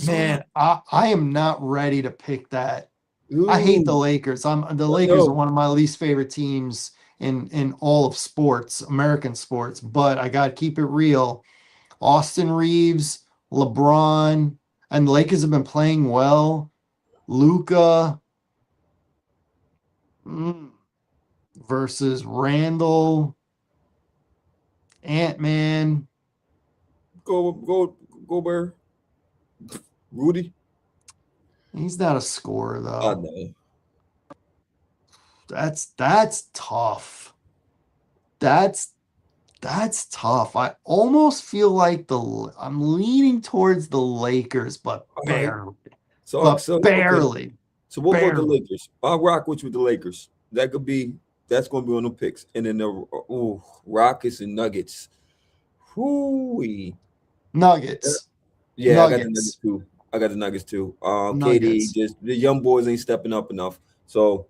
Man, I am not ready to pick that. Ooh. I hate the Lakers. Lakers are one of my least favorite teams in all of sports, American sports, but I got to keep it real. Austin Reeves, LeBron, and the Lakers have been playing well. Luka versus Randall, Ant-Man. Gobert. Rudy. He's not a scorer though. I know. That's tough. That's tough. I almost feel like I'm leaning towards the Lakers, but barely. Barely. So what about the Lakers? I'll rock with you with the Lakers. That's going to be on the picks. And then the Rockets and Nuggets. Nuggets. Yeah, Nuggets. I got the Nuggets too. KD, just the young boys ain't stepping up enough. So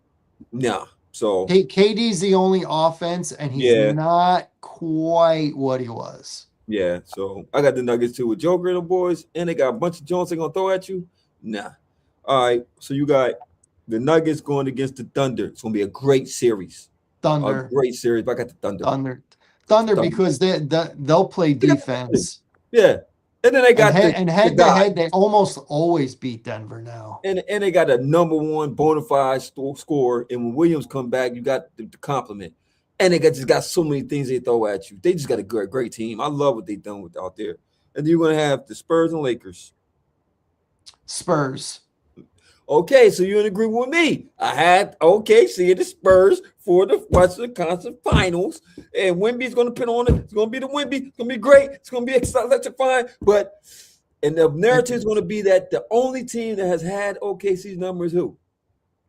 nah. So KD's the only offense, and he's not quite what he was. Yeah. So I got the Nuggets too with Joker and the boys, and they got a bunch of Jones they're gonna throw at you. Nah. All right. So you got the Nuggets going against the Thunder. It's gonna be a great series. Thunder. A great series. But I got the Thunder. Thunder because they'll play defense. Yeah. And then they got head to head, they almost always beat Denver now. And they got a number one bona fide score. And when Williams come back, you got the compliment. And they just got so many things they throw at you. They just got a great team. I love what they done out there. and you're going to have the Spurs and Lakers. Spurs. Okay, so you're in agreement with me. I had OKC and the Spurs for the Western Conference Finals, and Wemby's going to put on it. It's going to be the Wemby. It's going to be great. It's going to be electrifying. And the narrative is going to be that the only team that has had OKC's numbers who?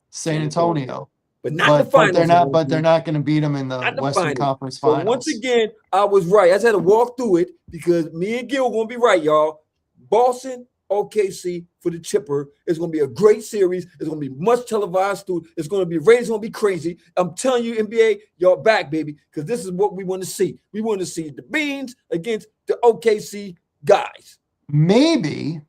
San Antonio. But not the finals. But they're not going to beat them in the Western Conference Finals. But once again, I was right. I just had to walk through it because me and Gil going to be right, y'all. Boston, OKC for the chipper. It's going to be a great series. It's going to be much televised. It's going to be ratings going to be crazy. I'm telling you, NBA, y'all back, baby, because this is what we want to see. We want to see the Beans against the OKC guys. Maybe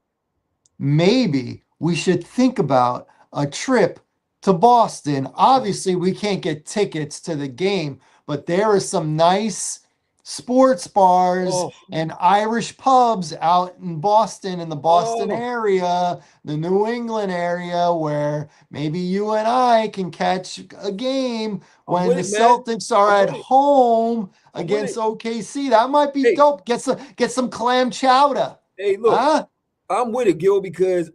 we should think about a trip to Boston. Obviously, we can't get tickets to the game, but there are some nice sports bars and Irish pubs out in Boston, in the Boston area, the New England area, where maybe you and I can catch a game when the Celtics are at home against OKC. That might be dope. Get some clam chowder. Hey, look, I'm with it, Gil, because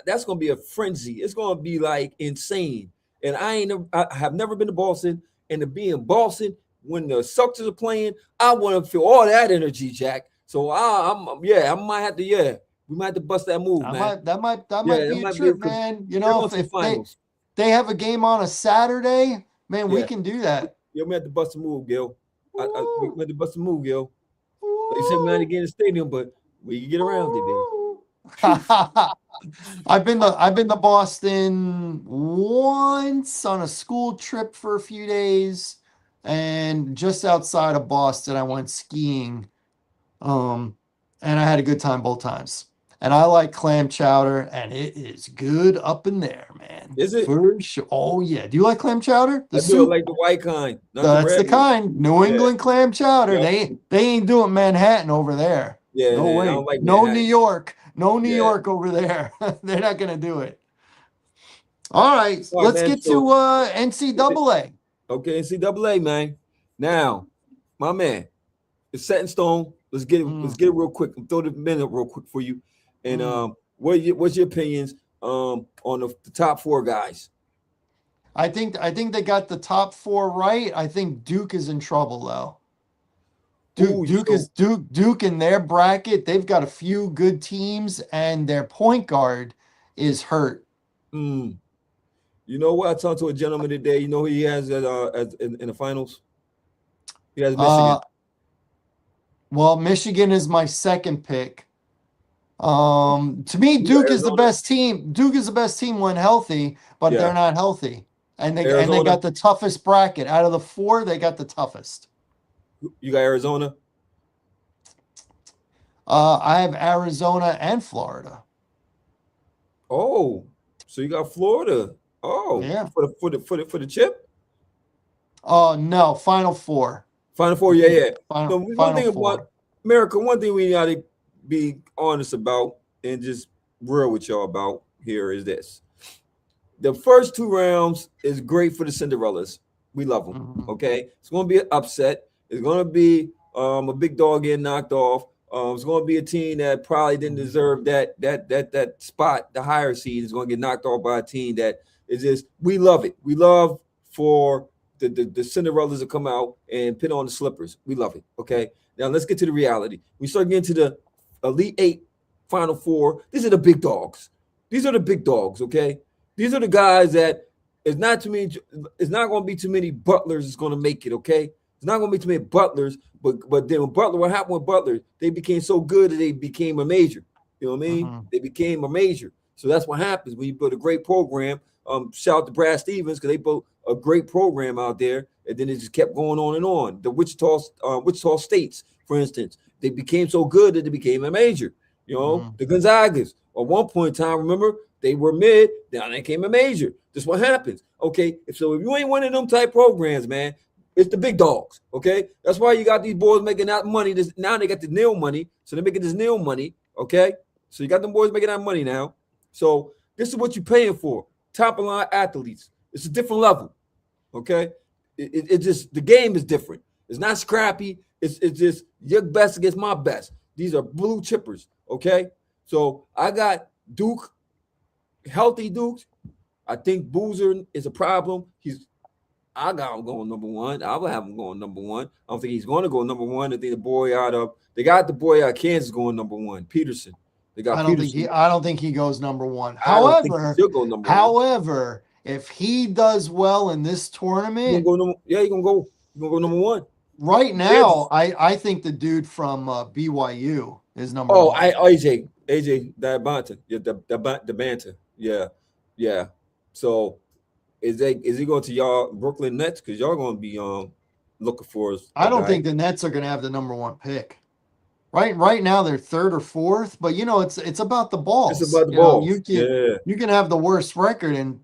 that's gonna be a frenzy. It's gonna be like insane. And I have never been to Boston, and to be in Boston when the Celtics are playing, I want to feel all that energy, Jack. So I might have to, we might have to bust that move, man. That might be a trip, man. You know, if they have a game on a Saturday, man, we can do that. Yeah, we have to bust a move, Gil. We have to bust a move, Gil. They said we had to get in the stadium, but we can get around it, man. I've been to Boston once on a school trip for a few days, and just outside of Boston, I went skiing, and I had a good time both times. And I like clam chowder, and it is good up in there, man. Is it? For sure. Oh yeah. Do you like clam chowder? I do like the white kind. That's the kind. New England clam chowder. Yep. They ain't doing Manhattan over there. Yeah, no way. Like no New York. No New York over there. They're not gonna do it. All right, let's get to NCAA. Okay, NCAA, man. Now, my man, it's set in stone. Let's get it. Let's get it real quick. Throw the minute real quick for you. And what's your opinions on the top four guys? I think they got the top four right. I think Duke is in trouble though. Duke in their bracket. They've got a few good teams, and their point guard is hurt. You know what? I talked to a gentleman today. You know who he has in the finals? He has Michigan. Well, Michigan is my second pick. To me, Duke is the best team. Duke is the best team when healthy, but they're not healthy. And they got the toughest bracket. Out of the four, they got the toughest. You got Arizona? I have Arizona and Florida. Oh, so you got Florida. Oh, yeah. For the chip? Oh no, Final Four. Final Four, yeah. One thing about America, one thing we gotta be honest about and just real with y'all about here is this. The first two rounds is great for the Cinderellas. We love them. Okay, it's gonna be an upset. It's gonna be a big dog getting knocked off. It's gonna be a team that probably didn't deserve that spot. The higher seed is gonna get knocked off by a team that is just. We love it. We love for the Cinderellas to come out and put on the slippers. We love it. Okay, now let's get to the reality. We start getting to the Elite Eight, Final Four. These are the big dogs. These are the big dogs. Okay, these are the guys that it's not too many. It's not going to be too many Butlers. Is going to make it. Okay. It's not going to be too many Butlers, but then when Butler, what happened with Butler? They became so good that they became a major. You know what I mean? They became a major. So that's what happens when you build a great program. Shout out to Brad Stevens because they built a great program out there, and then it just kept going on and on. The Wichita States, for instance, they became so good that they became a major. You know, the Gonzagas at one point in time, remember, they were mid, now they became a major. That's what happens. Okay, so if you ain't winning them type programs, man, it's the big dogs, okay? That's why you got these boys making that money. Now they got the nil money, so they're making this nil money, okay? So you got them boys making that money now. So this is what you're paying for. Top of line athletes. It's a different level, okay? It just, the game is different. It's not scrappy. It's just your best against my best. These are blue chippers. Okay, so I got Duke, healthy Duke. I think Boozer is a problem. I got him going number one. I would have him going number one. I don't think he's going to go number one. I think they got the boy out of Kansas going number one, Peterson. They got Peterson. I don't think he goes number one. I don't think he should go number one. However, if he does well in this tournament, he's gonna go number one. Right now, I think the dude from BYU is number one. AJ Diabanta. Yeah, the Banta. Yeah. So is he going to y'all Brooklyn Nets? Because y'all gonna be looking for us. I don't think the Nets are gonna have the number one pick. Right now they're third or fourth, but it's about the balls. It's about the balls. You can have the worst record and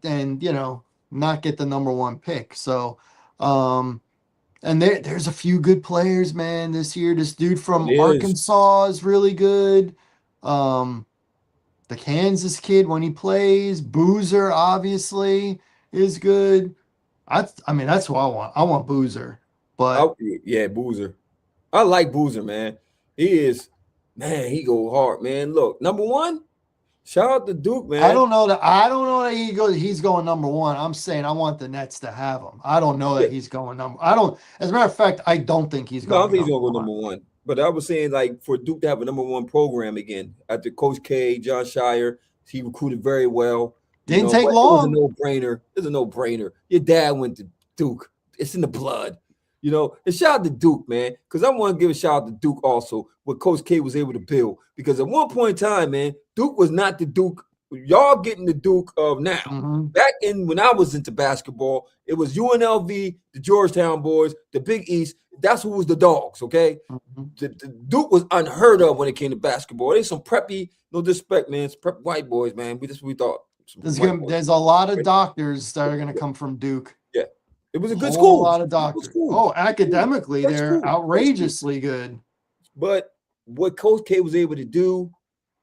not get the number one pick. So and there's a few good players, man, this year. This dude from Arkansas is really good. The Kansas kid, when he plays, Boozer obviously is good. I mean, that's what I want. I want Boozer. But Boozer. I like Boozer, man. He go hard, man. Look, number one, shout out to Duke, man. I don't know that he's going number one. I'm saying I want the Nets to have him. I don't know that he's going number. As a matter of fact, I don't think he's going. I don't think he's gonna go number one. But I was saying, like, for Duke to have a number one program again after Coach K, John Shire, he recruited very well. Didn't take long. It was a no-brainer. It's a no-brainer. Your dad went to Duke. It's in the blood. And shout out to Duke, man, because I want to give a shout out to Duke also, what Coach K was able to build. Because at one point in time, man, Duke was not the Duke. Y'all getting the Duke of now. Mm-hmm. Back when I was into basketball, it was UNLV, the Georgetown boys, the Big East. That's who was the dogs, okay? Mm-hmm. The Duke was unheard of when it came to basketball. They some preppy, no disrespect, man. It's prep white boys, man. We thought. There's a lot of doctors that are going to come from Duke. Yeah. It was a good school. A lot of doctors. Oh, academically, they're outrageously good. But what Coach K was able to do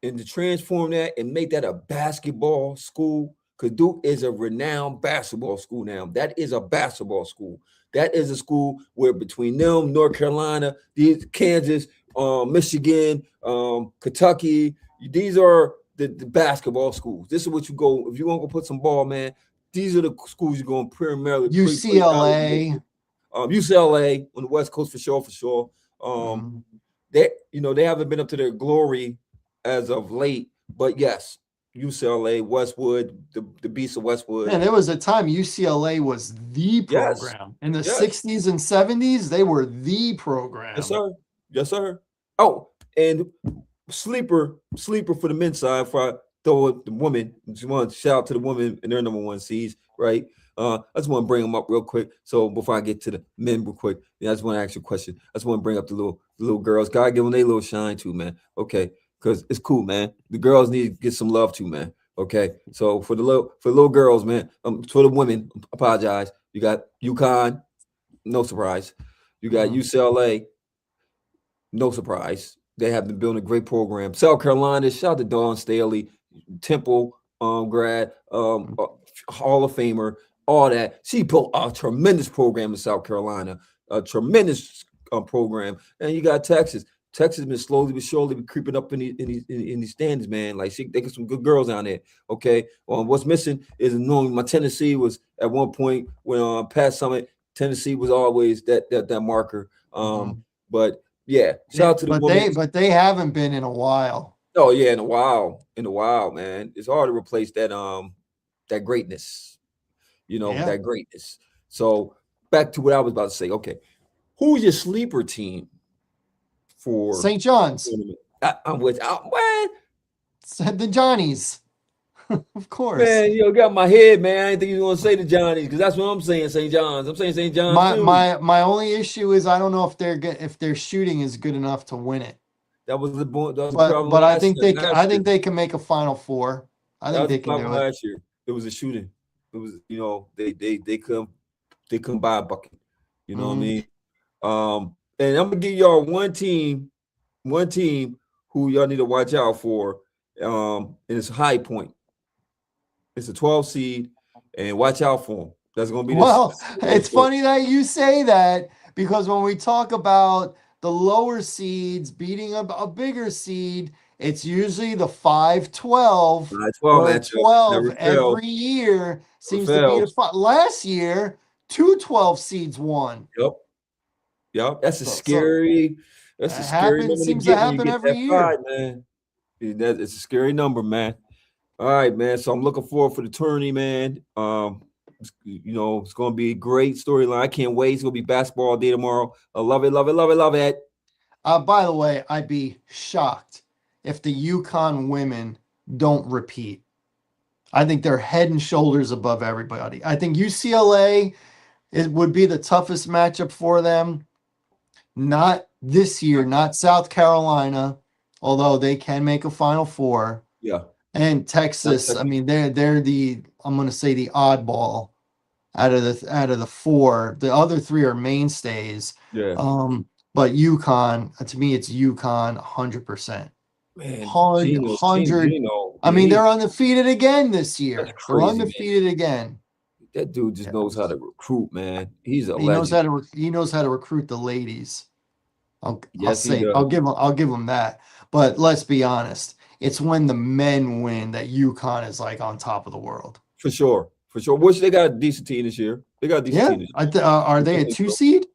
and to transform that and make that a basketball school, because Duke is a renowned basketball school now. That is a basketball school. That is a school where between them, North Carolina, Kansas, Michigan, Kentucky, these are the basketball schools. This is what you go if you want to go put some ball, man. These are the schools you're going primarily. UCLA, UCLA on the West Coast for sure. They haven't been up to their glory as of late, but yes, UCLA, Westwood, the beast of Westwood. And there was a time UCLA was the program. In the 60s and 70s, they were the program. Yes, sir. Oh, and sleeper for the men's side for the women. Just want to shout out to the women and their number one seeds, right? I just want to bring them up real quick. So before I get to the men real quick, I just want to ask you a question. I just want to bring up the little girls. Gotta give them their little shine too, man. Okay, because it's cool, man. The girls need to get some love too, man. Okay, so for the little girls, man. For the women, apologize. You got UConn, no surprise. You got UCLA, no surprise. They have been building a great program. South Carolina, shout out to Dawn Staley, Temple grad, Hall of Famer, all that. She built a tremendous program in South Carolina, a tremendous program. And you got Texas. Texas has been slowly but surely creeping up in these standings, man. Like they got some good girls down there. Okay. What's missing is knowing my Tennessee was at one point when past Summit, Tennessee was always that marker. But yeah, shout out to the women. But they haven't been in a while. Oh yeah, in a while, man. It's hard to replace that greatness. That greatness. So back to what I was about to say. Okay, who's your sleeper team for St. John's? I'm with the Johnnies. Of course. Man, you got my head, man. I didn't think you were gonna say the Johnnies because that's what I'm saying. St. John's. I'm saying St. John's. My only issue is I don't know if their shooting is good enough to win it. That was the problem. But I think they can make a Final Four. I think they can do it. Last year, it was a shooting. It was they couldn't buy a bucket. You know what I mean? And I'm gonna give y'all one team who y'all need to watch out for. And it's High Point. It's a 12 seed, and watch out for them. That's going to be it's funny that you say that because when we talk about the lower seeds beating a bigger seed, it's usually the 5-12, 9-12 where a matchup. 12 Never fails. every year Never seems to beat a fails. 5. Last year, 2-12 seeds won. Yep. Yep. That's a So scary. it That's a scary number to seems to get when you happen get every that 5, year. man. It's a scary number, man. All right, man. So I'm looking forward for the tourney, man. It's going to be a great storyline. I can't wait. It's going to be basketball all day tomorrow. I love it, love it, love it, love it. By the way, I'd be shocked if the UConn women don't repeat. I think they're head and shoulders above everybody. I think UCLA would be the toughest matchup for them. Not this year, not South Carolina, although they can make a Final Four. Yeah. And Texas, I mean, they're the, I'm going to say, the oddball out of the four. The other three are mainstays. Yeah. But UConn, to me, it's UConn 100%. Man, 100. Gino, I mean, they're undefeated again this year. That's They're crazy, undefeated again. that dude just knows how to recruit, man. He's a He knows legend. he knows how to recruit the ladies. I'll He does. I'll give him that. But let's be honest, it's when the men win that UConn is like on top of the world. For sure. Which they got a decent team this year. They got a decent team this year. Are they a 2 seed?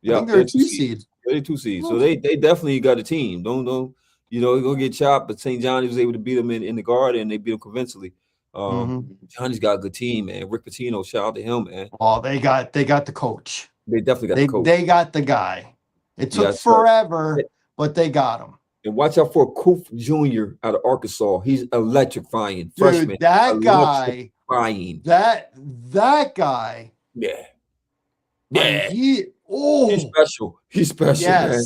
Yeah, I think they're a 2 seed. They're a 2 seed. So they definitely got a team. Don't you're gonna get chopped, but St. Johnny was able to beat them in the guard, and they beat them convincingly. Johnny's got a good team, man. Rick Pitino, shout out to him, man. Oh, they got the coach. They definitely got the coach. They got the guy. It took forever, but they got him. And watch out for Koof Jr. out of Arkansas. He's electrifying. Dude, Freshman. that guy. Electrifying. That guy. Yeah. Yeah. He's special. He's special, yes. Man.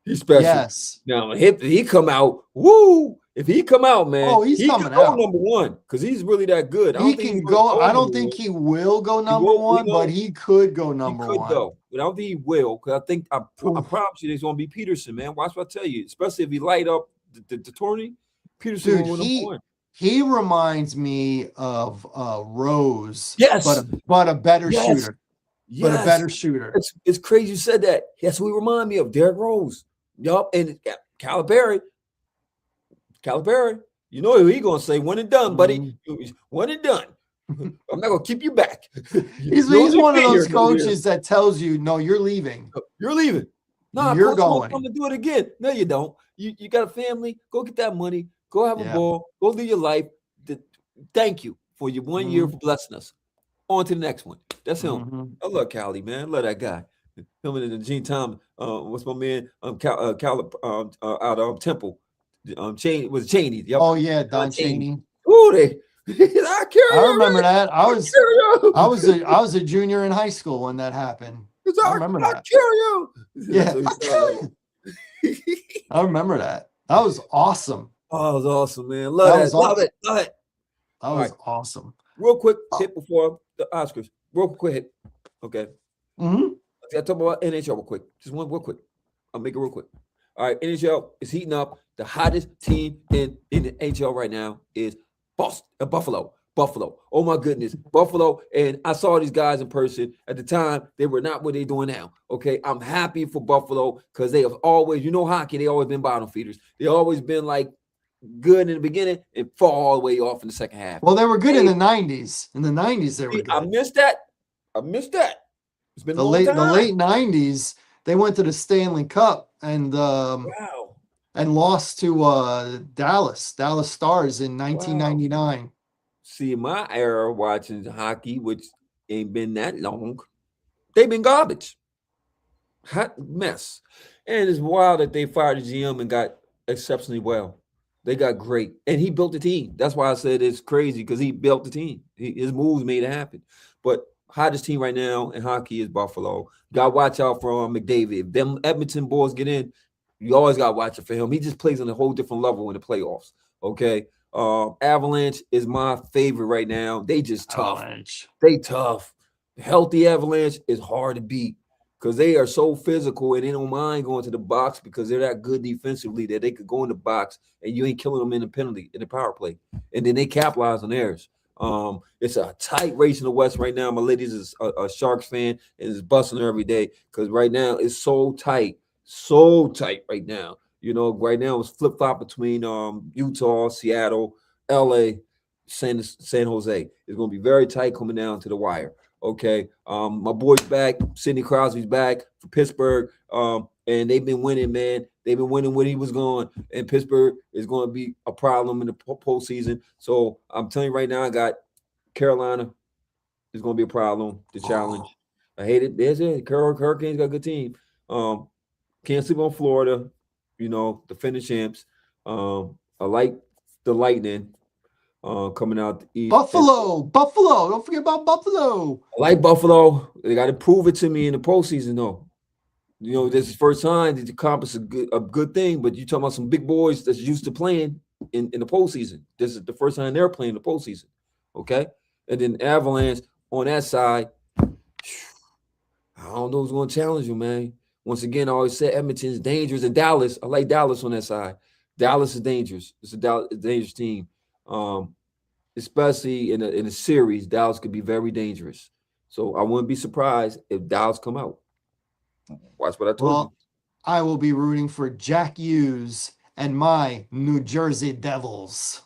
He's special. Yes. Now, if he come out, woo! If he come out, man, he's coming can go out number one because he's really that good. He can go. I don't think he will go number one, but he could go number one. He could though, but I don't think he will because I promise you, there's going to be Peterson, man. Watch what I tell you, especially if he light up the tourney. Peterson will win number one. He reminds me of Rose, yes, but a better shooter. Yes. But a better shooter. It's crazy you said that. That's who he remind me of, Derrick Rose. Yup, and Calipari, you know what he gonna say? One and done, buddy. One and done. I'm not gonna keep you back. He's one of those coaches that tells you, no, you're leaving. You're leaving. No, you're going. I'm gonna do it again. No, you don't. You got a family. Go get that money. Go have a ball. Go live your life. Thank you for your 1 year for blessing us. On to the next one. That's him. I love Cali, man. I love that guy. Him and Gene Thomas. What's my man? Out of Temple. Cheney. Yep. Oh yeah, Don Cheney. Ooh, I remember that. I was a junior in high school when that happened. I remember that. Yeah. I remember that. That was awesome. Oh, it was awesome, man. Love it. That was awesome. Real quick hit before the Oscars. Real quick hit. Okay. I talk about NHL real quick. Just one real quick. I'll make it real quick. All right, NHL is heating up. The hottest team in the NHL right now is Buffalo. Oh my goodness, Buffalo. And I saw these guys in person. At the time, they were not what they're doing now. Okay, I'm happy for Buffalo because they have always, hockey. They always been bottom feeders. They always been like good in the beginning and fall all the way off in the second half. Well, they were good in the 90s. In the 90s, they were good. I missed that. It's been the late 90s. They went to the Stanley Cup and and lost to Dallas Stars in 1999. Wow. See, my era watching hockey, which ain't been that long, they've been garbage. Hot mess. And it's wild that they fired the GM and got exceptionally well. They got great. And he built the team. That's why I said it's crazy because he built the team. His moves made it happen. But hottest team right now in hockey is Buffalo. Got to watch out for McDavid. If them Edmonton boys get in, you always got to watch it for him. He just plays on a whole different level in the playoffs. Okay. Avalanche is my favorite right now. They just tough. Avalanche. They tough. Healthy Avalanche is hard to beat because they are so physical and they don't mind going to the box because they're that good defensively that they could go in the box and you ain't killing them in the power play. And then they capitalize on theirs. It's a tight race in the West right now. My ladies is a Sharks fan and is busting her every day because right now it's so tight. so tight right now. Right now it's flip flop between Utah, Seattle, LA, San Jose. It's going to be very tight coming down to the wire. Okay, my boy's back. Sidney Crosby's back for Pittsburgh, and they've been winning, man. They've been winning when he was gone, and Pittsburgh is going to be a problem in the postseason. So I'm telling you right now, I got Carolina is going to be a problem. The challenge. I hate it. There's it. Hurricanes got a good team. Can't sleep on Florida. Defending champs. I like the Lightning coming out the East. Buffalo. Don't forget about Buffalo. I like Buffalo. They got to prove it to me in the postseason, though. This is the first time that you accomplish a good thing, but you're talking about some big boys that's used to playing in the postseason. This is the first time they're playing the postseason. Okay? And then Avalanche on that side, I don't know who's going to challenge you, man. Once again, I always say Edmonton's dangerous, and Dallas. I like Dallas on that side. Dallas is dangerous. It's a dangerous team, especially in a series. Dallas could be very dangerous. So I wouldn't be surprised if Dallas come out. Watch what I told you. I will be rooting for Jack Hughes and my New Jersey Devils.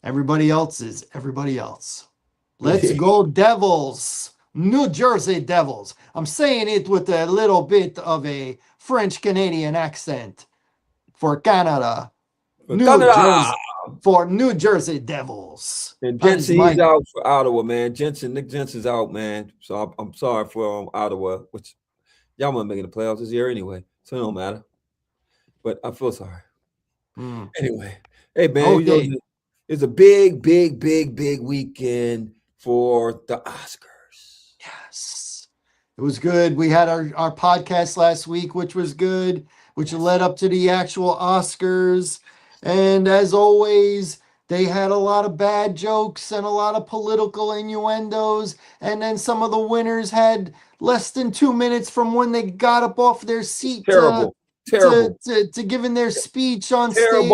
Everybody else is everybody else. Let's go Devils. New Jersey Devils. I'm saying it with a little bit of a French-Canadian accent for Canada. For New Jersey Devils. And Jensen's out for Ottawa, man. Nick Jensen's out, man. So I'm sorry for Ottawa, which y'all weren't making the playoffs this year anyway, so it don't matter. But I feel sorry. Anyway, hey, man, it's a big weekend for the Oscars. Yes. It was good. We had our podcast last week, which was good, which led up to the actual Oscars. And as always, they had a lot of bad jokes and a lot of political innuendos. And then some of the winners had less than 2 minutes from when they got up off their seat Terrible. to giving their speech on stage.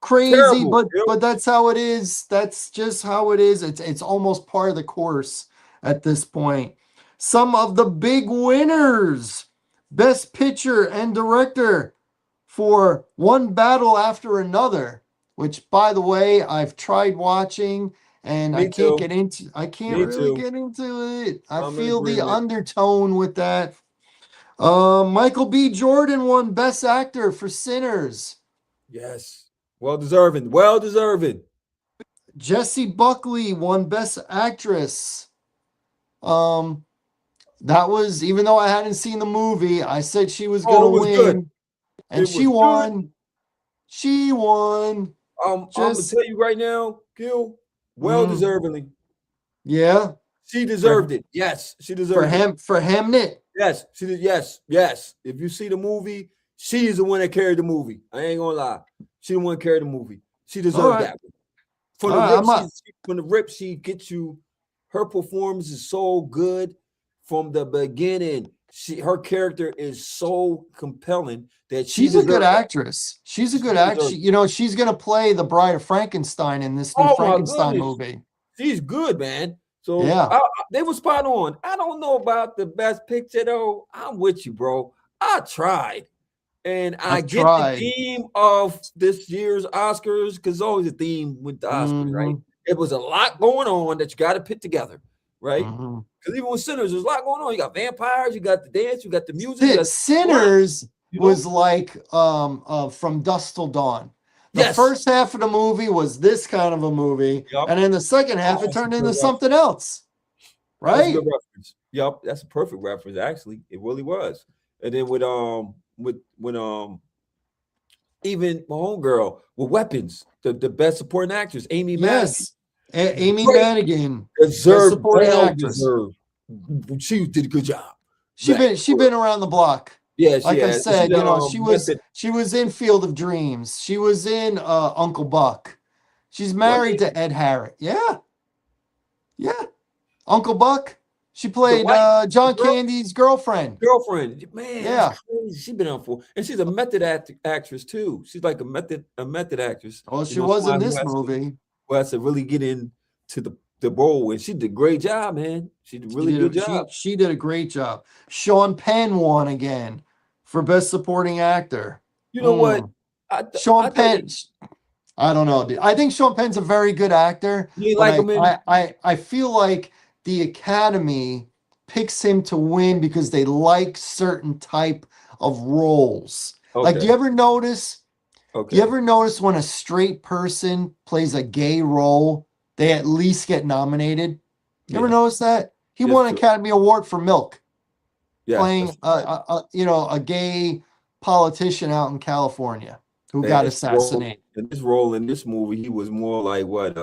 Crazy, but that's how it is. That's just how it is. It's almost part of the course at this point. Some of the big winners: Best Picture and Director for One Battle After Another, which, by the way, I've tried watching and I can't really get into it. I feel the undertone with that. Michael B. Jordan won Best Actor for Sinners. Yes. Well deserving. Jessie Buckley won Best Actress. That was, even though I hadn't seen the movie, I said she was going to win. Good. And she won. Good. She won. I'm going to tell you right now, Gil, deservingly. Yeah. She deserved it. Yes, she deserved it. For Hamnet. Yes, she did. Yes. If you see the movie, she is the one that carried the movie. I ain't going to lie. She the one that carried the movie. She deserved that. From the rip, she gets you. Her performance is so good from the beginning. Her character is so compelling that she's a good actress. She's a good actress. She's going to play the Bride of Frankenstein in this new Frankenstein movie. She's good, man. So yeah, they were spot on. I don't know about the Best Picture though. I'm with you, bro. I tried. And I get the theme of this year's Oscars, because always a theme with the Oscars, right? It was a lot going on that you got to put together, right? Because even with Sinners, there's a lot going on. You got vampires, you got the dance, you got the music. Sinners was like From Dusk Till Dawn. The first half of the movie was this kind of a movie, and in the second half, it turned into something else, right? That's a good reference. Yep, that's a perfect reference. Actually, it really was. And then with even my homegirl with Weapons, the best supporting actress, Amy Madigan. Amy Madigan deserved. She did a good job. She been around the block. Yeah, like I said, she was in Field of Dreams. She was in Uncle Buck. She's married to Ed Harris. Yeah. Uncle Buck. She played John Candy's girlfriend. Man, that's crazy. She's been on for, and she's a method actress too. She's like a method actress. Well, she was in this movie. Well, to really get into the role, and she did a great job, man. She did a really good job. She did a great job. Sean Penn won again for Best Supporting Actor. You know what? Sean I thought Penn. I don't know, dude. I think Sean Penn's a very good actor, you ain't but like him in. I feel like the Academy picks him to win because they like certain type of roles. Like, Okay. do you Okay. ever notice when a straight person plays a gay role, they at least get nominated? You ever Yeah. notice that? He It's won an true. Academy Award for Milk, Yeah. playing That's right. a gay politician out in California who And got it's role assassinated. in this role in this movie, he was more like what?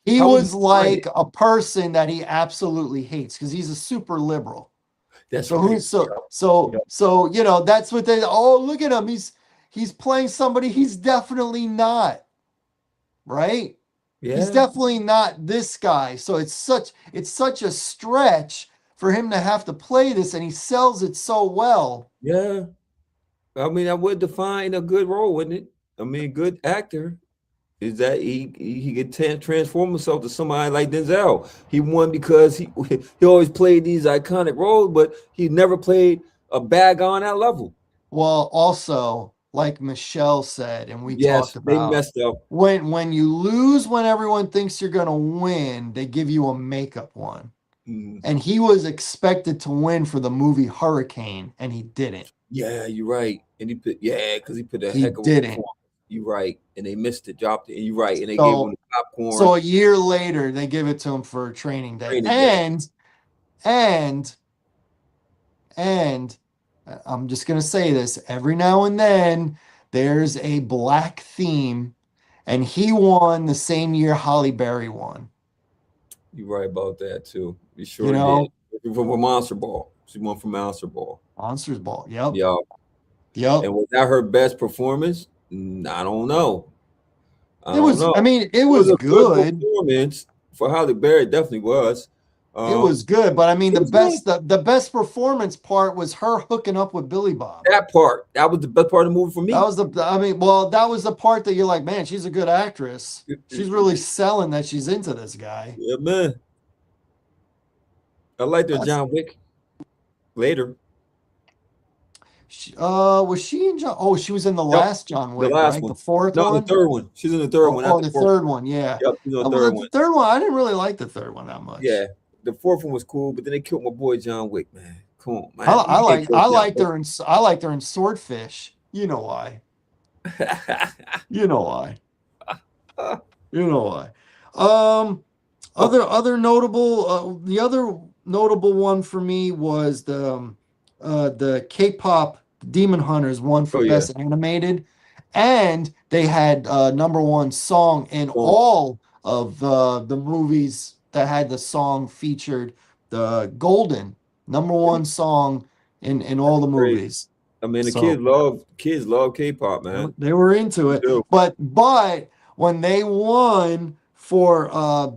He How would you was define it? like a person that he absolutely hates because he's a super liberal. That's So right. who's so Yep. so Yep. so that's what they, oh, look at him. He's playing somebody he's definitely not, right? He's Yeah. definitely not this guy. So it's such a stretch for him to have to play this, and he sells it so well. Yeah. I mean, I would define a good role, wouldn't it? I mean, good actor is that he could transform himself to somebody like Denzel. He won because he always played these iconic roles, but he never played a bad guy on that level. Well, also, like Michelle said, and we talked Yes, they about, messed up. when you lose when everyone thinks you're gonna win, they give you a makeup one. Mm, And he was expected to win for the movie Hurricane, and he didn't. yeah, you're right. And because he put a He heck of a didn't. performance. You're right, and they missed it, dropped it. And you're right, and they gave him So the popcorn so a year later, they give it to him for Training Day. training day. And and I'm just gonna say this, every now and then there's a black theme, and he won the same year Holly Berry won. You're right about that too. You You sure did. know, From Monster Ball, she won from Monster Ball. Monsters Ball. Yep. Yeah, Yep. and was that her best performance? I don't know. I It don't was, know. I mean, it It was was a good good. performance for Halle Berry. It definitely was. It was good, but I mean It was good. the best performance part was her hooking up with Billy Bob. That part, that was the best part of the movie for That me. was that was the part that you're like, man, she's a good actress. She's really selling that she's into this guy. Yeah, man. I liked her That's John Wick later. was she in John? Oh, she was in the Yep, last John the Wick, last right? The one. fourth No, the one? third one. She's in the third one, not Oh, the the fourth one. third one, yeah. Yep, she's in the Well, third the one. third one, I didn't really like the third one that Yeah, much. the fourth one was cool, but then they killed my boy John Wick, man. Come on, I, man. You I can't like kill I John liked her in I liked her in Swordfish. You know why? Wick. You know why? You know why? Um, other notable the other notable one for me was the K-pop Demon Hunters won for Oh yeah. best animated, and they had number one song in Song. all of the movies that had the song featured, the golden number one song in all the Crazy. movies. I mean, the So kids love K-pop, man. they were into They it, do. but when they won for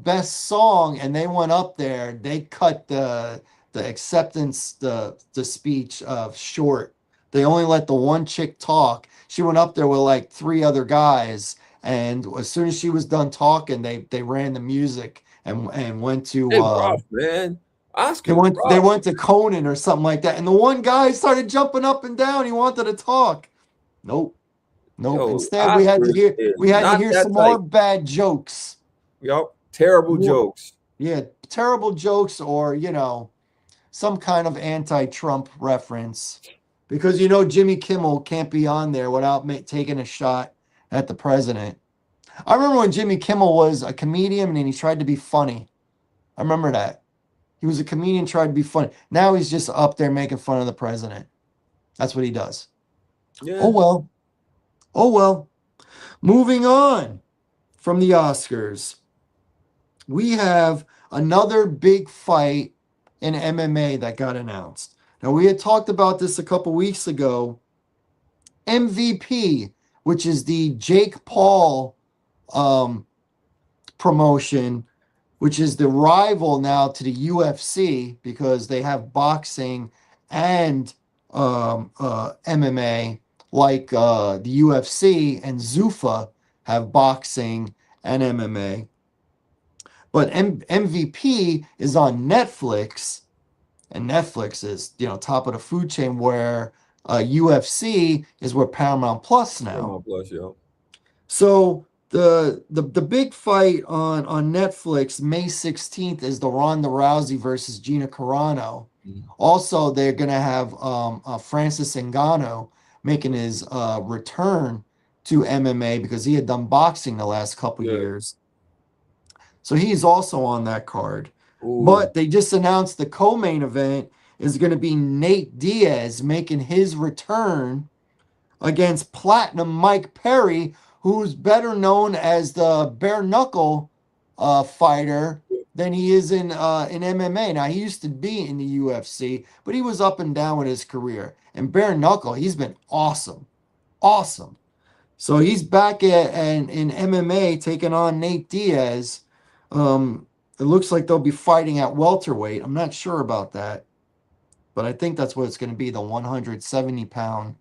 best song and they went up there, they cut the acceptance the speech short. They only let the one chick talk. She went up there with like three other guys, and as soon as she was done talking, they ran the music and went to They rough, man. they Oscars went they rough. went to Conan or something like that, and the one guy started jumping up and down. He wanted to talk. Nope. Nope. Yo, Instead, Oscars is we had to not hear that some more type. bad jokes. Yup. Terrible More, jokes. yeah, terrible jokes, or some kind of anti-Trump reference, because Jimmy Kimmel can't be on there without taking a shot at the president. I remember when Jimmy Kimmel was a comedian and he tried to be funny. I remember that. He was a comedian, tried to be funny. Now he's just up there making fun of the president. That's what he does. Oh Yeah. well. Oh well. Moving on from the Oscars, we have another big fight in MMA that got announced. Now, we had talked about this a couple weeks ago. MVP, which is the Jake Paul um, promotion, which is the rival now to the UFC because they have boxing and MMA, like the UFC and Zuffa have boxing and MMA. But MVP is on Netflix, and Netflix is top of the food chain, where UFC is with Paramount Plus now. Paramount Plus, yo. So the big fight on Netflix May 16th is the Ronda Rousey versus Gina Carano. Mhm. Also, they're gonna have Francis Ngannou making his return to MMA because he had done boxing the last couple Yeah. years. So he's also on that card. Ooh. But they just announced the co-main event is going to be Nate Diaz making his return against Platinum Mike Perry, who's better known as the bare knuckle fighter than he is in MMA. Now he used to be in the UFC, but he was up and down with his career. And bare knuckle, he's been awesome, awesome. So he's back in MMA taking on Nate Diaz. It looks like they'll be fighting at welterweight. I'm not sure about that, but I think that's what it's going to be, the 170-pound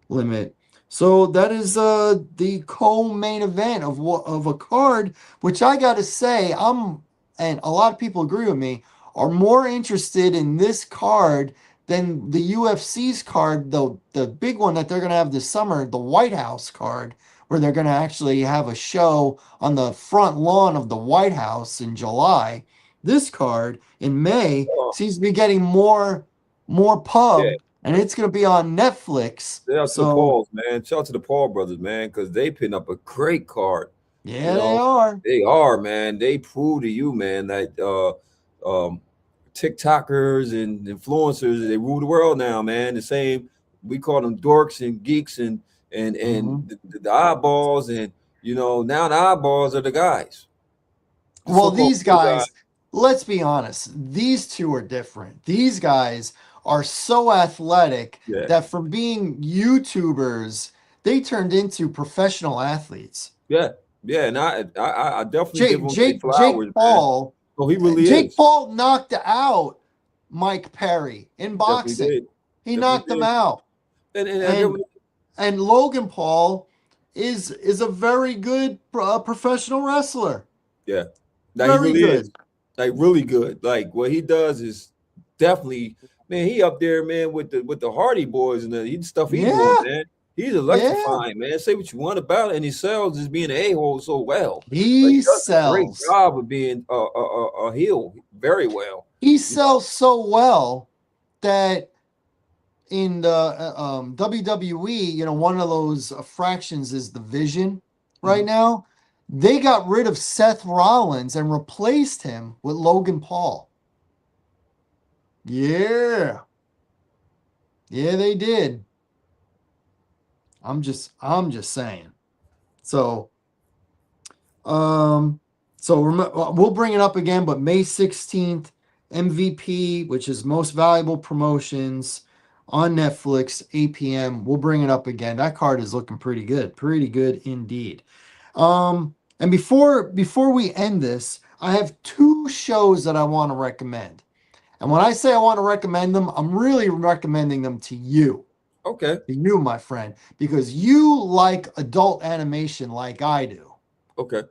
limit. So that is the co-main event of a card, which I got to say, and a lot of people agree with me, are more interested in this card than the UFC's card, the big one that they're going to have this summer, the White House card, where they're going to actually have a show on the front lawn of the White House in July. This card in May Oh, seems to be getting more yeah. pub, and it's going to be on Netflix. Shout out to the So, Pauls, man. Shout out to the Paul brothers, man, because they putting up a great card. You yeah, they know, are. they are, man. They prove to you, man, that TikTokers and influencers, they rule the world now, man. The same, we call them dorks and geeks and Mhm. the eyeballs, and now the eyeballs are the guys, the Well, so-called these cool guys. guys, let's be honest, these two are different. These guys are so athletic Yeah, that from being YouTubers, they turned into professional athletes. yeah, yeah. And I definitely give Jake them their Jake Jake flowers, man. Paul, Oh, he really Jake is. Paul knocked out Mike Perry in Definitely boxing. did. He Definitely knocked him did. out. And I give And him, and Logan Paul is a very good professional wrestler. yeah. Now he Very really is. good. Like really good. Like what he does is definitely, man, he up there, man, with the Hardy Boys and the stuff he doing, Yeah, man. He's yeah. electrifying, man. Say what you want about it, and he sells as being an a-hole so well. But he He does a great sells. job of being a heel very well. He You know, sells so well that in the WWE, one of those fractions is the Vision right Mhm. now. They got rid of Seth Rollins and replaced him with Logan Paul. Yeah. Yeah, they did. I'm just saying. So, um, we'll bring it up again, but May 16th, MVP, which is Most Valuable Promotions on Netflix, 8 p.m. We'll bring it up again. That card is looking pretty good indeed. And before we end this, I have two shows that I want to recommend. And when I say I want to recommend them, I'm really recommending them okay, to you, my friend, because you like adult animation like I do. okay.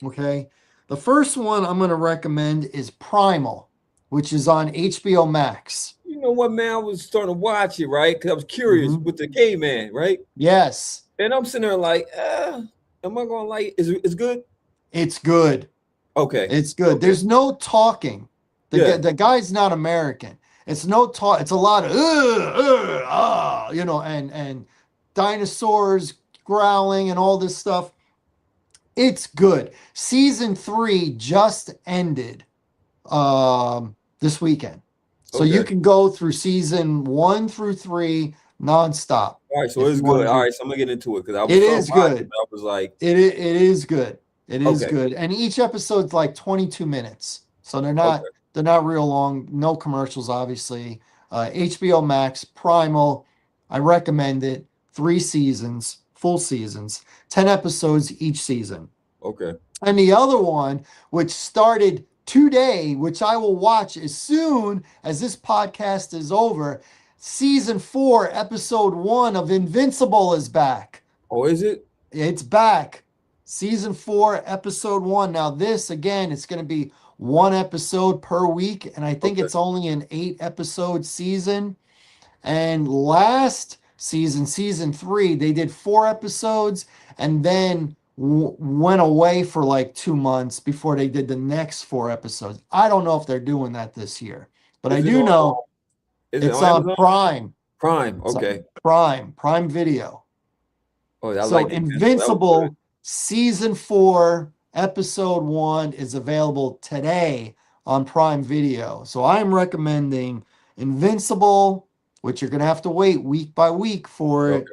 Okay. The first one I'm going to recommend is Primal, which is on HBO Max. You know what, man? I was starting to watch it, right? Because I was curious Mhm. with the caveman, right? Yes, And I'm sitting there like, am I gonna like? Is good? it's good. Okay, It's good. okay, There's no talking. yeah, The guy's not American. It's no talk. It's a lot of and dinosaurs growling and all this stuff. It's good. Season 3 just ended this weekend. So you okay. can go through season 1 through 3 nonstop All right, so if it's you want good. to All do. right, so I'm gonna get into it because I was It trying to is watch it, good. but I was like, It is good. It is okay, good. And each episode's like 22 minutes. So okay, they're not real long. No commercials, obviously. HBO Max, Primal. I recommend it. 3 seasons, full seasons, 10 episodes each season. okay, And the other one, which started today, which I will watch as soon as this podcast is over, season 4, episode 1 of Invincible is back. oh, is it? It's back. Season 4, episode 1. Now, this again, it's going to be one episode per week, and I think Okay, it's only an 8-episode season. And last season, season 3, they did 4 episodes and then went away for like 2 months before they did the next 4 episodes. I don't know if they're doing that this year, but I Is it do on? know Is it it's on on Amazon? Prime. Prime. It's on Okay. Prime Video. Oh, I So like it, man. So that was good. Invincible season 4, episode 1 is available today on Prime Video. So I'm recommending Invincible, which you're going to have to wait week by week for it, Okay.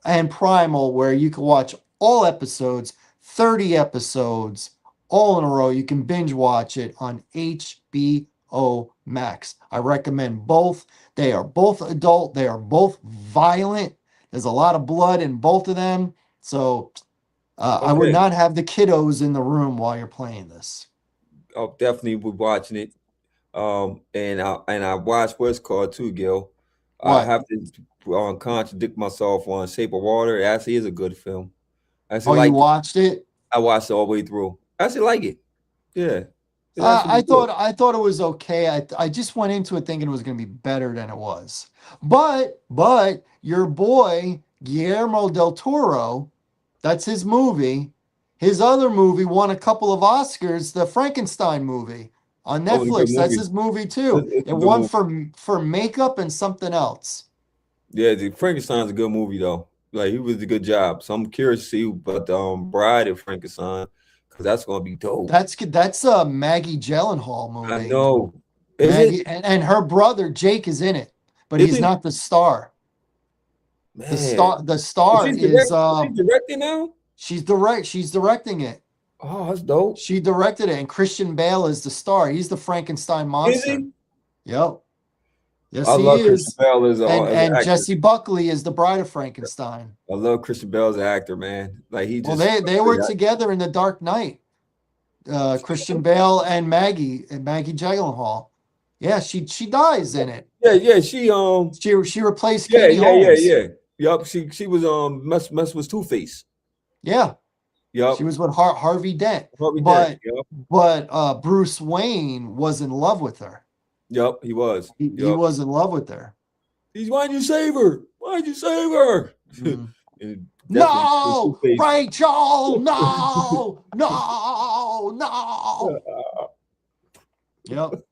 and Primal, where you can watch all episodes, 30 episodes, all in a row. You can binge watch it on HBO Max. I recommend both. They are both adult, they are both violent. There's a lot of blood in both of them. So I would Okay. not have the kiddos in the room while you're playing this. I'll definitely be watching it. And I watched what's called too, Gil. I What? have to contradict myself on Shape of Water. It actually is a good film. I actually Oh, you liked it. watched it? I watched it all the way through. I actually like it. Yeah. It actually was good. I thought it was okay. I just went into it thinking it was going to be better than it was. But your boy Guillermo del Toro, that's his movie. His other movie won a couple of Oscars, the Frankenstein movie on Oh, it's a good Netflix. That's movie. his movie too. It's It a good won movie. for makeup and something else. Yeah, the Frankenstein's a good movie though. Like he was a good job. So I'm curious to see about the Bride of Frankenstein because that's gonna be dope. That's a Maggie Gyllenhaal I movie. know. Is it? Maggie and her brother Jake is in it, but Is he's it? not the star. Man. The star is She's directing now? she's directing it. Oh, that's dope. She directed it, and Christian Bale is the star. He's the Frankenstein Is monster. he? Yep. Yes, I he love Christian is. Bale as an And actor. Jessie Buckley is the bride of Frankenstein. I love Christian Bale as an actor, man. Like he Well, just they were together in The Dark Knight. Christian Bale and Maggie Gyllenhaal. Yeah, she dies in it. yeah, She replaced Katie Holmes. yeah. Yup, she was mess was Two-Face. Yeah, Yup. she was with Harvey Dent. Harvey Dent. Yup. But Bruce Wayne was in love with her. Yup, he was. He Yup. was in love with her. Why'd you save her? Why'd you save her? Mm. And No, Two-Face. Rachel, no, no. Yep.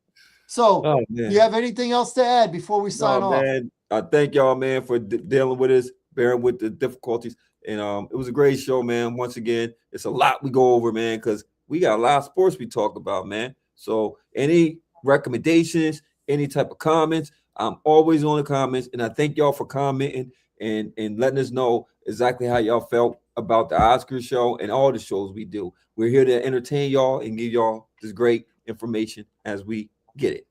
So, Oh do man. you have anything else to add before we sign No, off? man. I thank y'all, man, for dealing with us, bearing with the difficulties. And it was a great show, man. Once again, it's a lot we go over, man, because we got a lot of sports we talk about, man. So any recommendations, any type of comments, I'm always on the comments. And I thank y'all for commenting and letting us know exactly how y'all felt about the Oscar show and all the shows we do. We're here to entertain y'all and give y'all this great information as we get it.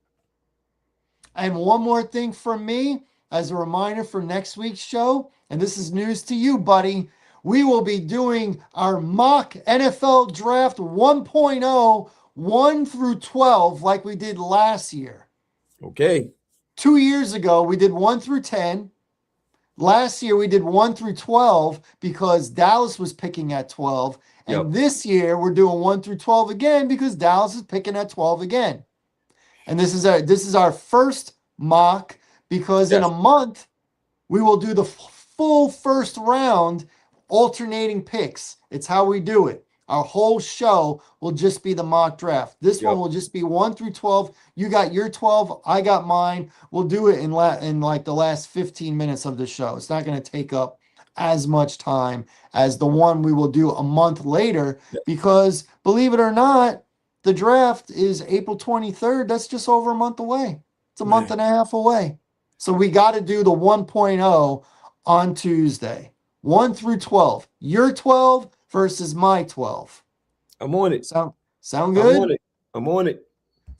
And one more thing from me as a reminder for next week's show, and this is news to you, buddy. We will be doing our mock NFL draft 1.0, 1 through 12, like we did last year. Okay. 2 years ago, we did 1 through 10. Last year, we did 1 through 12 because Dallas was picking at 12. And this year, we're doing 1 through 12 again because Dallas is picking at 12 again. And this is our first mock because in a month we will do the full first round alternating picks. It's how we do it. Our whole show will just be the mock draft. This one will just be 1 through 12. You got your 12, I got mine. We'll do it in like the last 15 minutes of the show. It's not going to take up as much time as the one we will do a month later because believe it or not, the draft is April 23rd. That's just over a month away. It's a month and a half away. So we got to do the 1.0 on Tuesday. 1 through 12. Your 12 versus my 12. I'm on it. Sound good? I'm on it.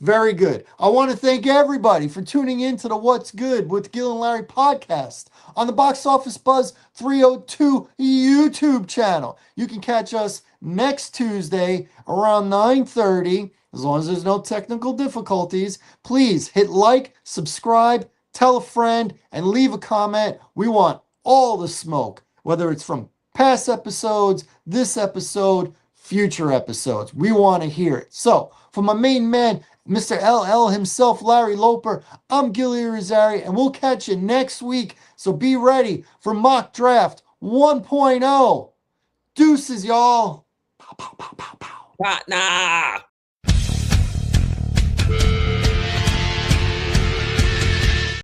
Very good. I want to thank everybody for tuning in to the What's Good with Gil and Larry podcast on the Box Office Buzz 302 YouTube channel. You can catch us next Tuesday around 9:30. As long as there's no technical difficulties, please hit like, subscribe, tell a friend, and leave a comment. We want all the smoke, whether it's from past episodes, this episode, future episodes. We want to hear it. So, for my main man, Mr. LL himself, Larry Loper. I'm Gilly Rosari, and we'll catch you next week. So be ready for Mock Draft 1.0. Deuces, y'all. Pow, pow, pow, pow, pow. Partner.